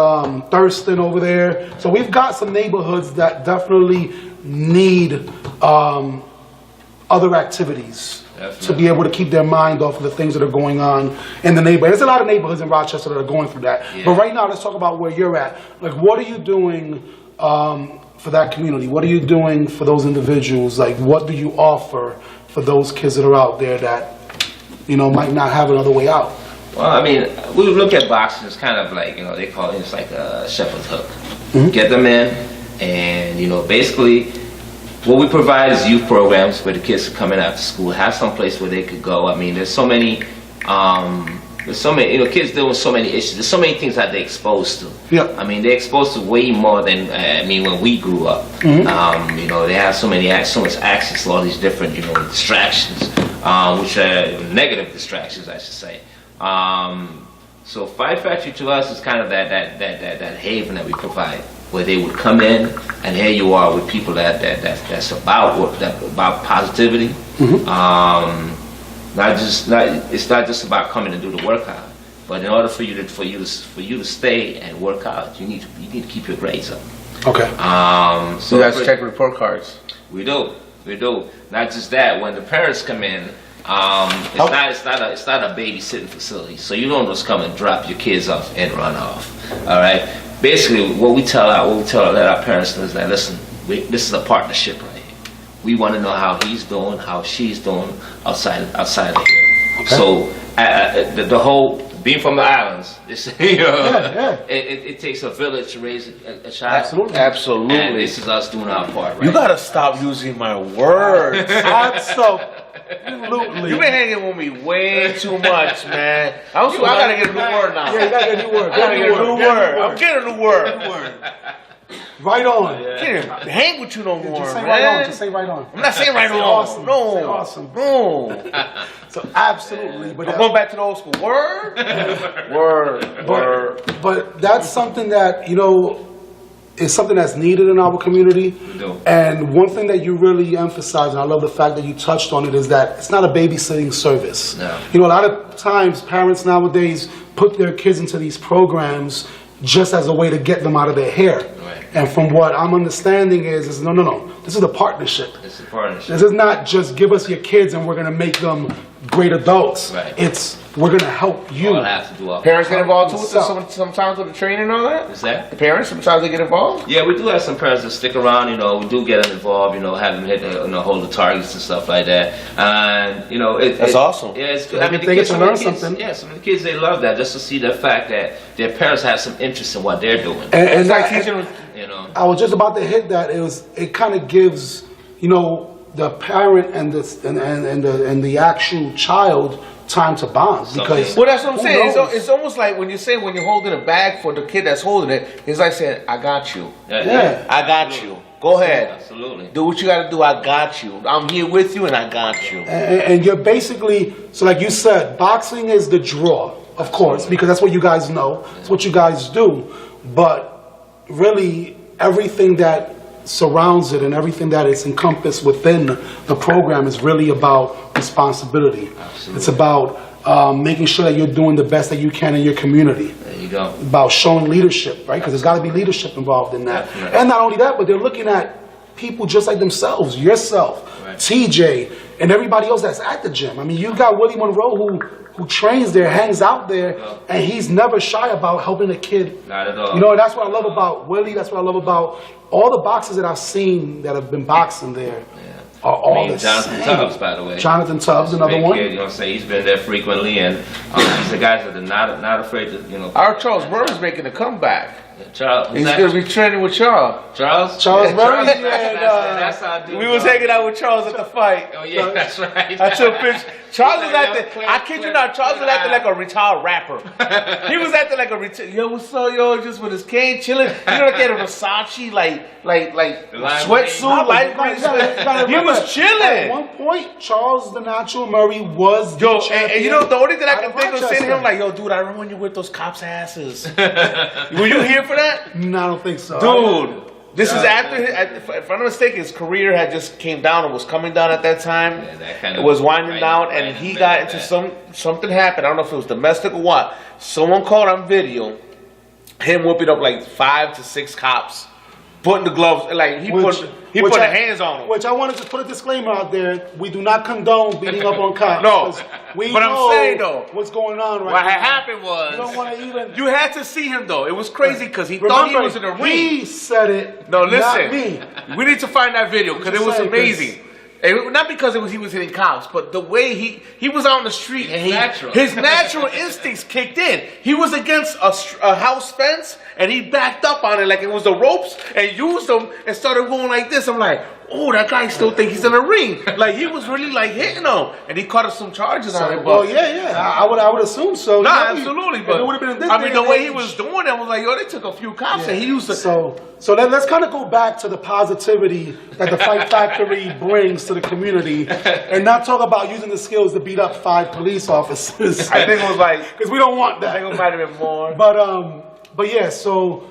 Thurston over there. So we've got some neighborhoods that definitely need other activities to be able to keep their mind off of the things that are going on in the neighborhood. There's a lot of neighborhoods in Rochester that are going through that. But right now, let's talk about where you're at. Like, what are you doing for that community? What are you doing for those individuals? Like, what do you offer for those kids that are out there that, might not have another way out? Well, I mean, we look at boxing as kind of like, they call it, it's like a shepherd's hook. Get them in, and, basically, what we provide is youth programs where the kids can come in after school, have some place where they could go. I mean, there's so many, kids deal with so many issues. There's so many things that they're exposed to. Yeah. I mean, they're exposed to way more than, when we grew up. They have so much access to all these different, distractions, which are negative distractions, I should say. So Fight Factory to us is kind of that haven that we provide, where they would come in, and here you are with people that's about positivity. It's not just about coming and do the workout, but in order for you to stay and work out, you need to keep your grades up. Okay. So you guys check report cards. We do. Not just that. When the parents come in. It's not a babysitting facility, so you don't just come and drop your kids off and run off. All right. Basically, what we tell our parents is that listen, this is a partnership right here. We want to know how he's doing, how she's doing outside of here. Okay. So the whole being from the islands, it takes a village to raise a child. Absolutely. And this is us doing our part. Right? You gotta stop using my words. Absolutely. You've been hanging with me way too much, man. I gotta get a new word now. Yeah, you gotta get a new word. I'm getting a new word. Right on. Can't hang with you no more, just say man. Right on. Just say right on. I'm not saying right on. Awesome. No. Say awesome. No. So absolutely. But I'm going back to the old school. Word. Word. But that's something that, is something that's needed in our community. And one thing that you really emphasize, and I love the fact that you touched on it, is that it's not a babysitting service. No. A lot of times parents nowadays put their kids into these programs just as a way to get them out of their hair. Right. And from what I'm understanding is no. This is a partnership. It's a partnership. This is not just give us your kids and we're going to make them great adults. Right. It's we're going to help you. All have to do all. Parents get involved too sometimes with the training and all that? Is that? The parents, sometimes they get involved? Yeah, we do have some parents that stick around, we do get them involved, have them hit, hold the targets and stuff like that. And, that's awesome. Yeah, it's good. I mean, they get to learn something. Yeah, some of the kids, they love that, just to see the fact that their parents have some interest in what they're doing. And it's like teaching them, I was just about to hit that. It kind of gives, the parent and the actual child time to bond, because that's what I'm saying. It's almost like when you're holding a bag for the kid that's holding it, it's like saying, I got you. Yeah. I got you. Go ahead. Absolutely. Do what you got to do. I got you. I'm here with you and I got you. And you're basically, so like you said, boxing is the draw of course, because that's what you guys know. It's what you guys do. But really, everything that surrounds it and everything that is encompassed within the program is really about responsibility. Absolutely. It's about making sure that you're doing the best that you can in your community. There you go. About showing leadership, right? Because there's got to be leadership involved in that. Definitely. And not only that, but they're looking at people just like themselves, yourself, Right. TJ, and everybody else that's at the gym. I mean, you got Willie Monroe who trains there, hangs out there, and he's never shy about helping a kid. Not at all. You know, and that's what I love about Willie. That's what I love about all the boxers that I've seen that have been boxing there. Are all the Jonathan same. Tubbs, by the way. Jonathan Tubbs, another Big one. kid, you know what I'm saying? He's been there frequently, and he's the guy that are not afraid to, you know. Our Charles Murray's making a comeback. Charles, He's going to be training with Charles. Charles Murray, that's, and, that's how I do We it. was hanging out with Charles at the fight. Oh yeah, that's right. I took pictures. Charles was Like, acting, I kid you not, Charles was acting like a retired rapper. He was acting like a retired, yo, what's up, yo, just with his cane, chilling. You know, like a Versace, like lime sweatsuit, light green You gotta sweat. He remember, was At chilling. one point, Charles the Natural Murray was the Yo, champion and you know, the only thing I out can of think of saying to him, Rochester. like, yo, dude, I remember when you whipped those cops' asses. Were you here for that? No, I don't think so. Dude, this is after, if I'm not mistaken, his career had just came down or was coming down at that time. Yeah, that kind It of was winding right- down, right and in he the got middle into of something happened. I don't know if it was domestic or what. Someone caught on video him whipping up like 5 to 6 cops, putting the gloves, like he put the hands on them. Which I wanted to put a disclaimer out there. We do not condone beating up on cops. No, 'cause we but I'm know saying, though, what's going on right What now. had happened was You don't want to even. you had to see him though. It was crazy because he thought he was in a ring. He said it. No, Not listen. me. We need to find that video because it just was saying, 'cause- amazing. And not because he was hitting cops, but the way he was out on the street and his natural instincts kicked in. He was against a house fence and he backed up on it like it was the ropes and used them and started going like this. I'm like, oh, that guy still thinks he's in a ring. Like he was really like hitting him, and he caught us some charges on it. Well, But yeah. I would assume so. nah, Yeah, absolutely. if But it would've been in this I mean, day the and way he age- was doing it, I was like, yo, they took a few cops and he used to. So let's kind of go back to the positivity that the Fight Factory brings to the community, and not talk about using the skills to beat up 5 police officers. I think it was like because we don't want I think that. it might have been more. But yeah. So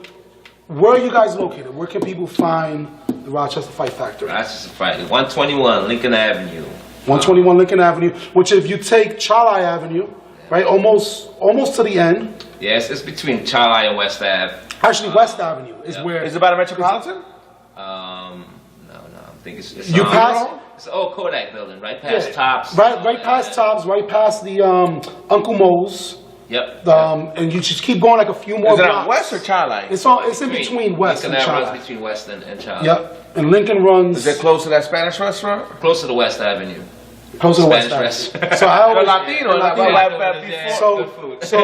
where are you guys located? Where can people find the Rochester Fight Factory? Rochester Fight, 121 Lincoln Avenue. 121 Lincoln Avenue. Which, if you take Charlie Avenue, right, almost to the end. Yes, it's between Charlie and West Ave. Actually, West Avenue is where. Is it by the Metropolitan? No, I think it's You pass- It's the old Kodak building, right past Tops. Right past Tops, right past the Uncle Mo's. Yep. And you just keep going like a few more Is it blocks. on West or Charlie? It's in between West Lincoln and Avenue Charlie. is between West and Charlie. Yep. And Lincoln runs Is it close to that Spanish restaurant? Close to the West Avenue. close to the West Spanish Avenue. restaurant. So I always Latino, like before. So It's a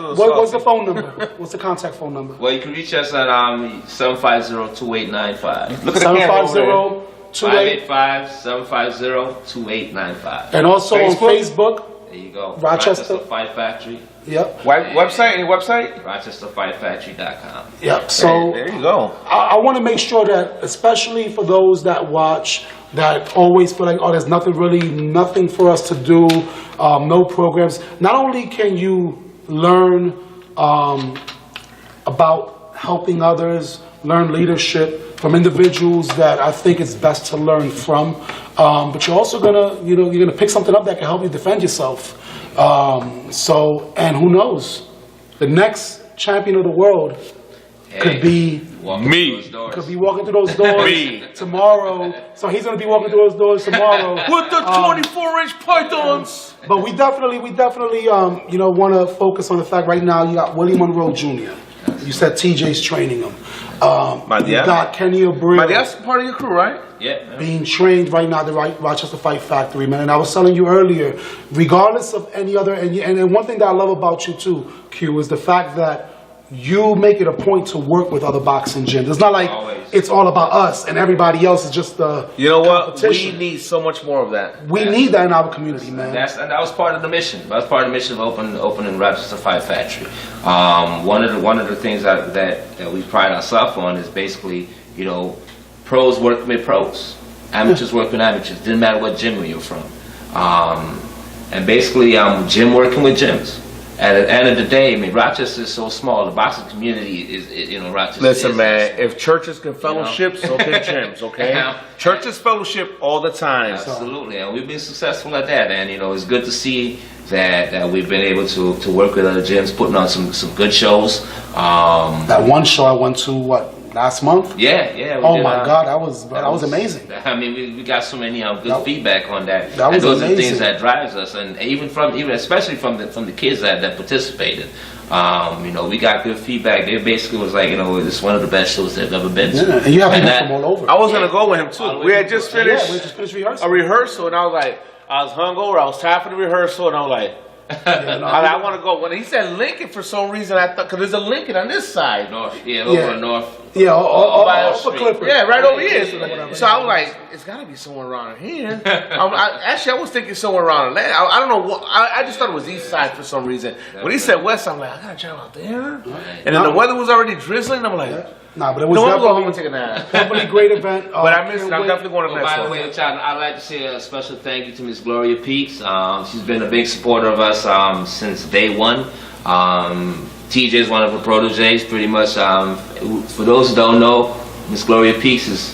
little what's the salty. phone number? What's the contact phone number? Well, you can reach us at 750-2895. Look at the camera over there. 750-28. 585-750-2895. And also on Facebook? Facebook. There you go. Rochester. Fight Factory. Yep. Website? Any website? RochesterFightFactory.com. Yep. So There you go. I want to make sure that, especially for those that watch, that always feel like, oh, there's nothing for us to do, no programs. Not only can you learn about helping others, learn leadership from individuals that I think it's best to learn from, but you're also you're gonna pick something up that can help you defend yourself. And who knows, the next champion of the world could be Me. could be walking through those doors Me. tomorrow. So he's gonna be walking through those doors tomorrow. With the 24-inch pythons. But we definitely, want to focus on the fact right now you got Willie Monroe Jr. You said TJ's training him. You got Kenny Abril But that's part of your crew, right? Yeah. being trained right now at the Rochester Fight Factory, man. And I was telling you earlier, regardless of any other, and one thing that I love about you too, Q, is the fact that you make it a point to work with other boxing gyms. It's not like Always. it's all about us and everybody else is just the You know what? We competition. need so much more of that. We need that in our community, man. And that was part of the mission. That was part of the mission of opening Rochester Fight Factory. One of the things that we pride ourselves on is basically, pros work with pros, amateurs work with amateurs. Didn't matter what gym you're from, and basically gym working with gyms. at the end of the day, I mean, Rochester is so small. The boxing community is, you know, Rochester. Listen, is man, if churches can fellowship, so can gyms, okay? Yeah. Churches fellowship all the time. Absolutely, and we've been successful at that. And you know, it's good to see that we've been able to work with other gyms, putting on some good shows. That one show I went to, last month? Yeah. Oh my God, that was amazing. I mean, we got so many good feedback on that. That was and those amazing. are things that drives us, and especially from the kids that participated. You know, we got good feedback. They basically was like, you know, it's one of the best shows they've ever been to. Yeah, and you have people from all over. I was gonna go with him too. We had just finished we just finished rehearsal. a rehearsal, and I was like, I was hungover. I was tired for the rehearsal, and I was like, I want to go. When he said Lincoln, for some reason I thought, because there's a Lincoln on this side. Over north. Yeah, By off of Clifford. Yeah, right over here. Yeah. So I was like, it's got to be somewhere around here. Actually, I was thinking somewhere around Atlanta. I don't know what. I just thought it was east side for some reason. When he said west, I'm like, I gotta drive out there. And then the weather was already drizzling. I'm like, nah, but it was I'm going home and take a nap. definitely a great event. But I missed it. I'm definitely going to the next By the one. way, child, I'd like to say a special thank you to Miss Gloria Peaks. She's been a big supporter of us since day one. TJ is one of her proteges, pretty much. For those who don't know, Miss Gloria Peaks is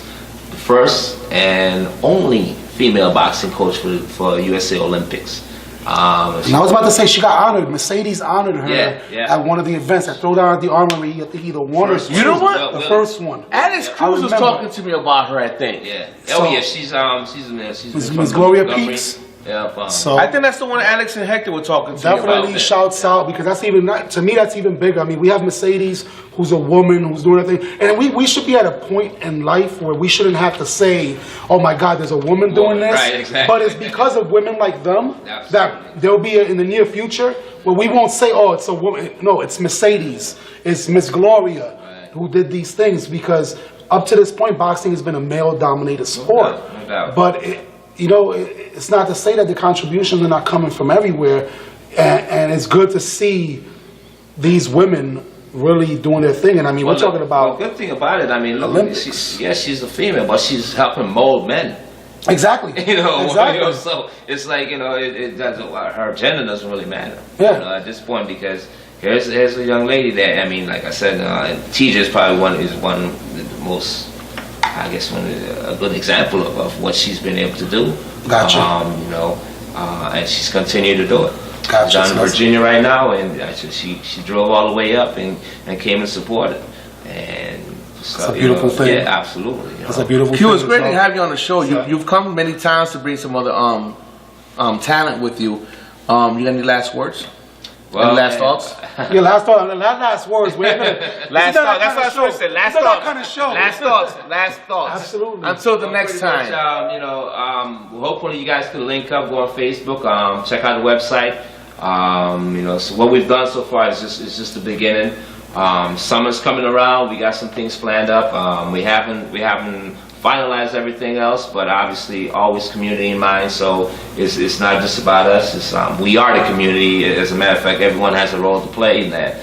the first and only female boxing coach for USA Olympics. And I was about to say, she got honored. Mercedes honored her Yeah. at one of the events. At Throwdown at the Armory, I think either one or two. You know what? The first one. Alex Cruz was talking to me about her, I think. Yeah. So- She's Miss Gloria Peaks. Yeah. So I think that's the one Alex and Hector were talking to me definitely about. shouts out, because that's even to me that's even bigger. I mean, we have Mercedes, who's a woman who's doing everything, and we should be at a point in life where we shouldn't have to say, "Oh my God, there's a woman doing this." Right, exactly. But it's because of women like them Absolutely. that there'll be in the near future where we won't say, "Oh, it's a woman." No, it's Mercedes, it's Miss Gloria who did these things, because up to this point, boxing has been a male-dominated sport. No doubt. But it's not to say that the contributions are not coming from everywhere, and it's good to see these women really doing their thing. And I mean, we're talking about the good thing about it. I mean, look, Olympics. she's a female, but she's helping mold men. exactly, Exactly. So it's like it doesn't. Her gender doesn't really matter. Yeah. At this point, because here's a young lady that, I mean, like I said, TJ is probably one of the most. I guess a good example of what she's been able to do. Gotcha. And she's continued to do it. Gotcha. She's down in Virginia right now, and actually she drove all the way up and came and supported. And so, It's a beautiful thing. Yeah, absolutely. It's a beautiful Q, thing. it's great to So- have you on the show. You've come many times to bring some other talent with you. You got any last words? Any last thoughts? Yeah, last words. We're gonna, Last thoughts. That's what I was supposed to say. Last thoughts. kind of show. Last thoughts. Absolutely. Until the next Pretty time. much, hopefully you guys can link up, go on Facebook, check out the website. So what we've done so far is just the beginning. Summer's coming around. We got some things planned up. We haven't finalized everything else, but obviously always community in mind. So it's not just about us. We are the community. As a matter of fact, everyone has a role to play in that.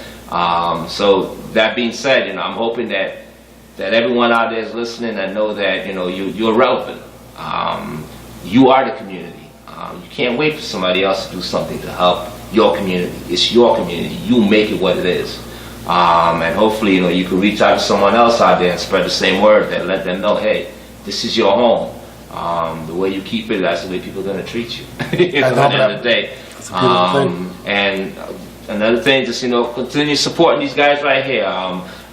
So that being said, I'm hoping that everyone out there is listening and know that you're relevant. You are the community. You can't wait for somebody else to do something to help your community. It's your community. You make it what it is. And hopefully, you can reach out to someone else out there and spread the same word, that let them know, hey, this is your home. The way you keep it, that's the way people are going to treat you. At the end of the day. It's a beautiful thing. And another thing, just continue supporting these guys right here.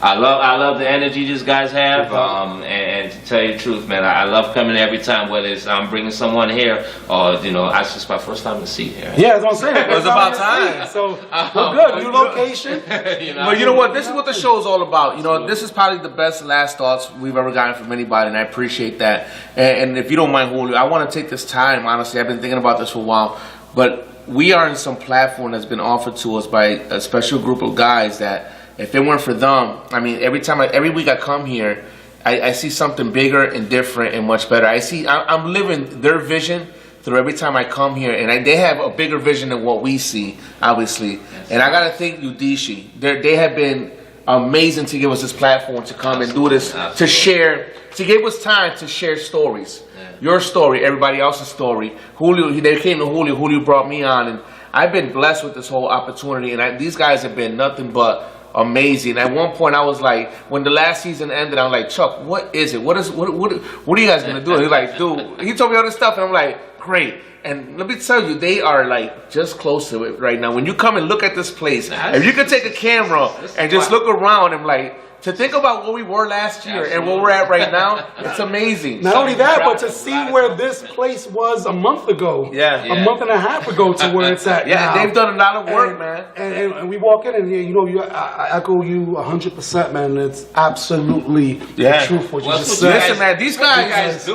I love the energy these guys have, and to tell you the truth, man, I love coming every time, whether it's I'm bringing someone here or it's just my first time to see here. Yeah, that's what I'm saying. It was about time. So we're good. New location. Well, you know what? This is what the show is all about. This is probably the best last thoughts we've ever gotten from anybody, and I appreciate that. And if you don't mind, Julio, I want to take this time. Honestly, I've been thinking about this for a while, but we are in some platform that's been offered to us by a special group of guys that, if it weren't for them, I mean, every week I come here, I see something bigger and different and much better. I'm living their vision through every time I come here, and they have a bigger vision than what we see, obviously. And I gotta thank Udicci. They have been amazing to give us this platform to come and do this, to share, to give us time to share stories. Your story, everybody else's story. Julio, they came to Julio. Julio brought me on, and I've been blessed with this whole opportunity, and these guys have been nothing but amazing. At one point, I was like, when the last season ended, I'm like, Chuck, what is it? What are you guys gonna do? He's like, dude, he told me all this stuff, and I'm like, great. And let me tell you, they are like just close to it right now. When you come and look at this place, if you could take a camera and just look around, and like, to think about where we were last year and where we're at right now, it's amazing. Not only that, but to see where this place was a month ago, a month and a half ago to where it's at now. They've done a lot of work, man. And we walk in and, you know, I echo you 100%, man. It's absolutely the truth what you just said. Listen, man, these guys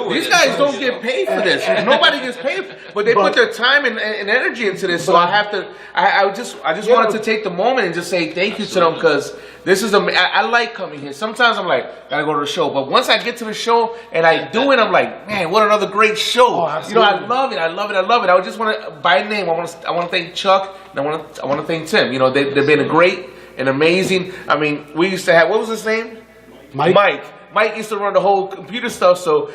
don't get paid for this. Nobody gets paid for it. But they put their time and energy into this. So I just wanted to take the moment and just say thank you to them, because this is I like coming here. Sometimes I'm like, gotta go to the show. But once I get to the show and I do it, I'm like, man, what another great show. You know, I love it. I just want to, by name, I want to thank Chuck, and I want to thank Tim. You know, they've been great and amazing. I mean, we used to have, what was his name? Mike used to run the whole computer stuff, so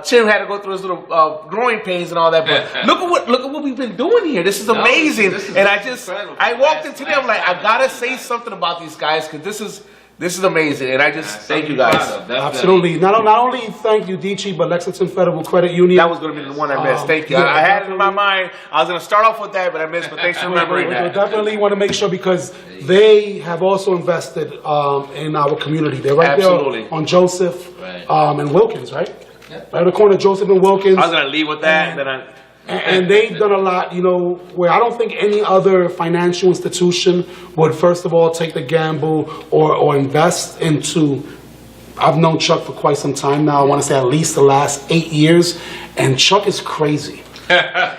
Tim had to go through his little growing pains and all that. But look at what we've been doing here. This is amazing. I walked into them, I'm like, I gotta say something about these guys, because this is amazing, and I just thank you guys. Absolutely. Not only thank you, Udicci, but Lexington Federal Credit Union. That was going to be the one I missed. Thank you. I had it in my mind. I was going to start off with that, but I missed. But thanks for remembering that. We definitely want to make sure, because they have also invested in our community. They're right there on Joseph and Wilkins, right? Right on the corner of Joseph and Wilkins. I was going to leave with that, and they've done a lot, you know, where I don't think any other financial institution would, first of all, take the gamble or invest into. I've known Chuck for quite some time now. I want to say at least the last 8 years, and Chuck is crazy.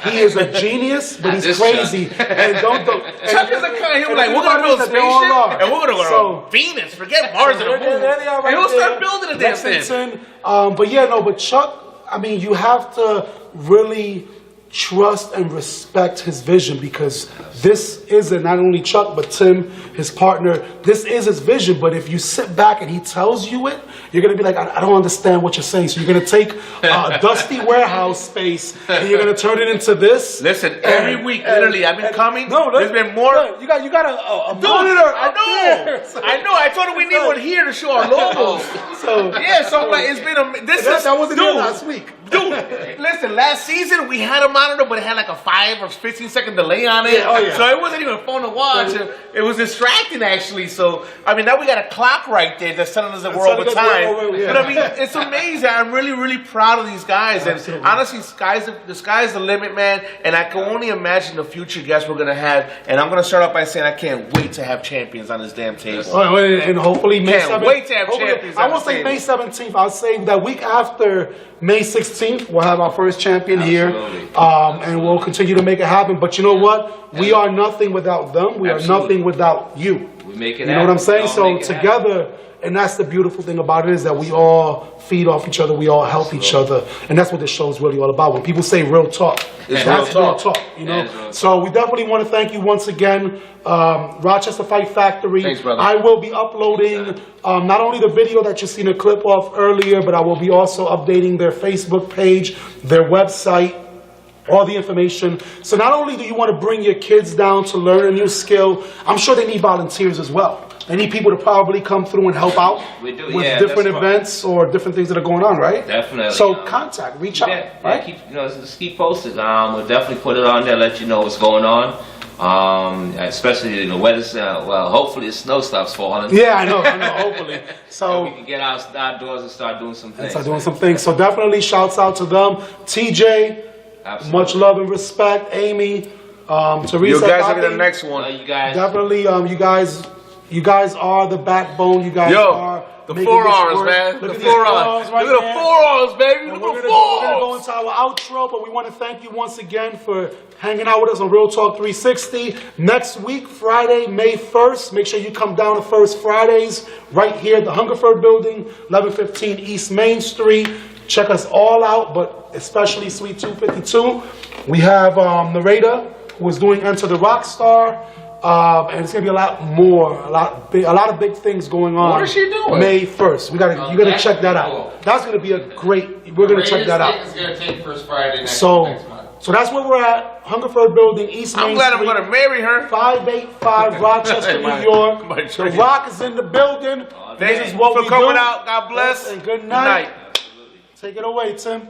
He is a genius, but he's crazy. And Chuck is the kind of him like, we're going to build a spaceship, and we're going to go to Venus. Forget Mars and the moon. And we'll start building a damn thing. But Chuck, I mean, you have to really trust and respect his vision, because this isn't not only Chuck but Tim, his partner. This is his vision, but if you sit back and he tells you it, you're going to be like, I don't understand what you're saying. So you're going to take a dusty warehouse space and you're going to turn it into this. Listen, every week, literally, I've been coming. There's been more. You got a monitor. I know. I told him we need one here to show our logos. So I'm like, it's been that wasn't here last week. Dude, listen, last season we had a monitor, but it had like a 5 or 15-second delay on it. So it wasn't even fun to watch. It was distracting, actually. So, I mean, now we got a clock right there that's telling us that we're over time. But I mean, it's amazing. I'm really, really proud of these guys. And honestly, the sky's the limit, man. And I can only imagine the future guests we're going to have. And I'm going to start off by saying I can't wait to have champions on this damn table. And hopefully May 17th. Can't wait to have champions on I won't say May 17th. I'll say that week after May 16th, we'll have our first champion here. And we'll continue to make it happen. But you know what? We are nothing without them. We are nothing without you. We make it You know what I'm saying? So together, and that's the beautiful thing about it, is that we all feed off each other. We all help each other. And that's what this show is really all about. When people say real talk, that's real talk, you know? So we definitely want to thank you once again. Rochester Fight Factory. Thanks, brother. I will be uploading not only the video that you've seen a clip of earlier, but I will be also updating their Facebook page, their website, all the information. So not only do you want to bring your kids down to learn a new skill, I'm sure they need volunteers as well. They need people to probably come through and help out with different events or different things that are going on, right? Definitely. So contact, reach out, right? Just keep posted. We'll definitely put it on there, let you know what's going on. Especially in the weather. Well, hopefully the snow stops falling. Yeah, I know, hopefully. So we can get outdoors and start doing some things. So definitely shouts out to them. TJ, absolutely. Much love and respect. Amy, Teresa. You guys will be the next one. You guys. Definitely, you guys are the backbone. You guys are the forearms, man. Look the forearms. Right, look at the forearms, baby. Look at the forearms. We're going to go into our outro, but we want to thank you once again for hanging out with us on Real Talk 360. Next week, Friday, May 1st, make sure you come down to First Fridays right here at the Hungerford Building, 1115 East Main Street. Check us all out, but especially Suite 252. We have Narada, who is doing Enter the Rockstar. And it's gonna be a lot of big things going on. What is she doing? May 1st. You gotta check that out. That's gonna be we're gonna check that out. It's gonna take First Friday next month. So that's where we're at. Hungerford Building, East Main I'm glad Street. I'm gonna marry her. 585 Rochester, New York. The Rock is in the building. Thank This is you what for we coming do. out. God bless. And good night. Take it away, Tim.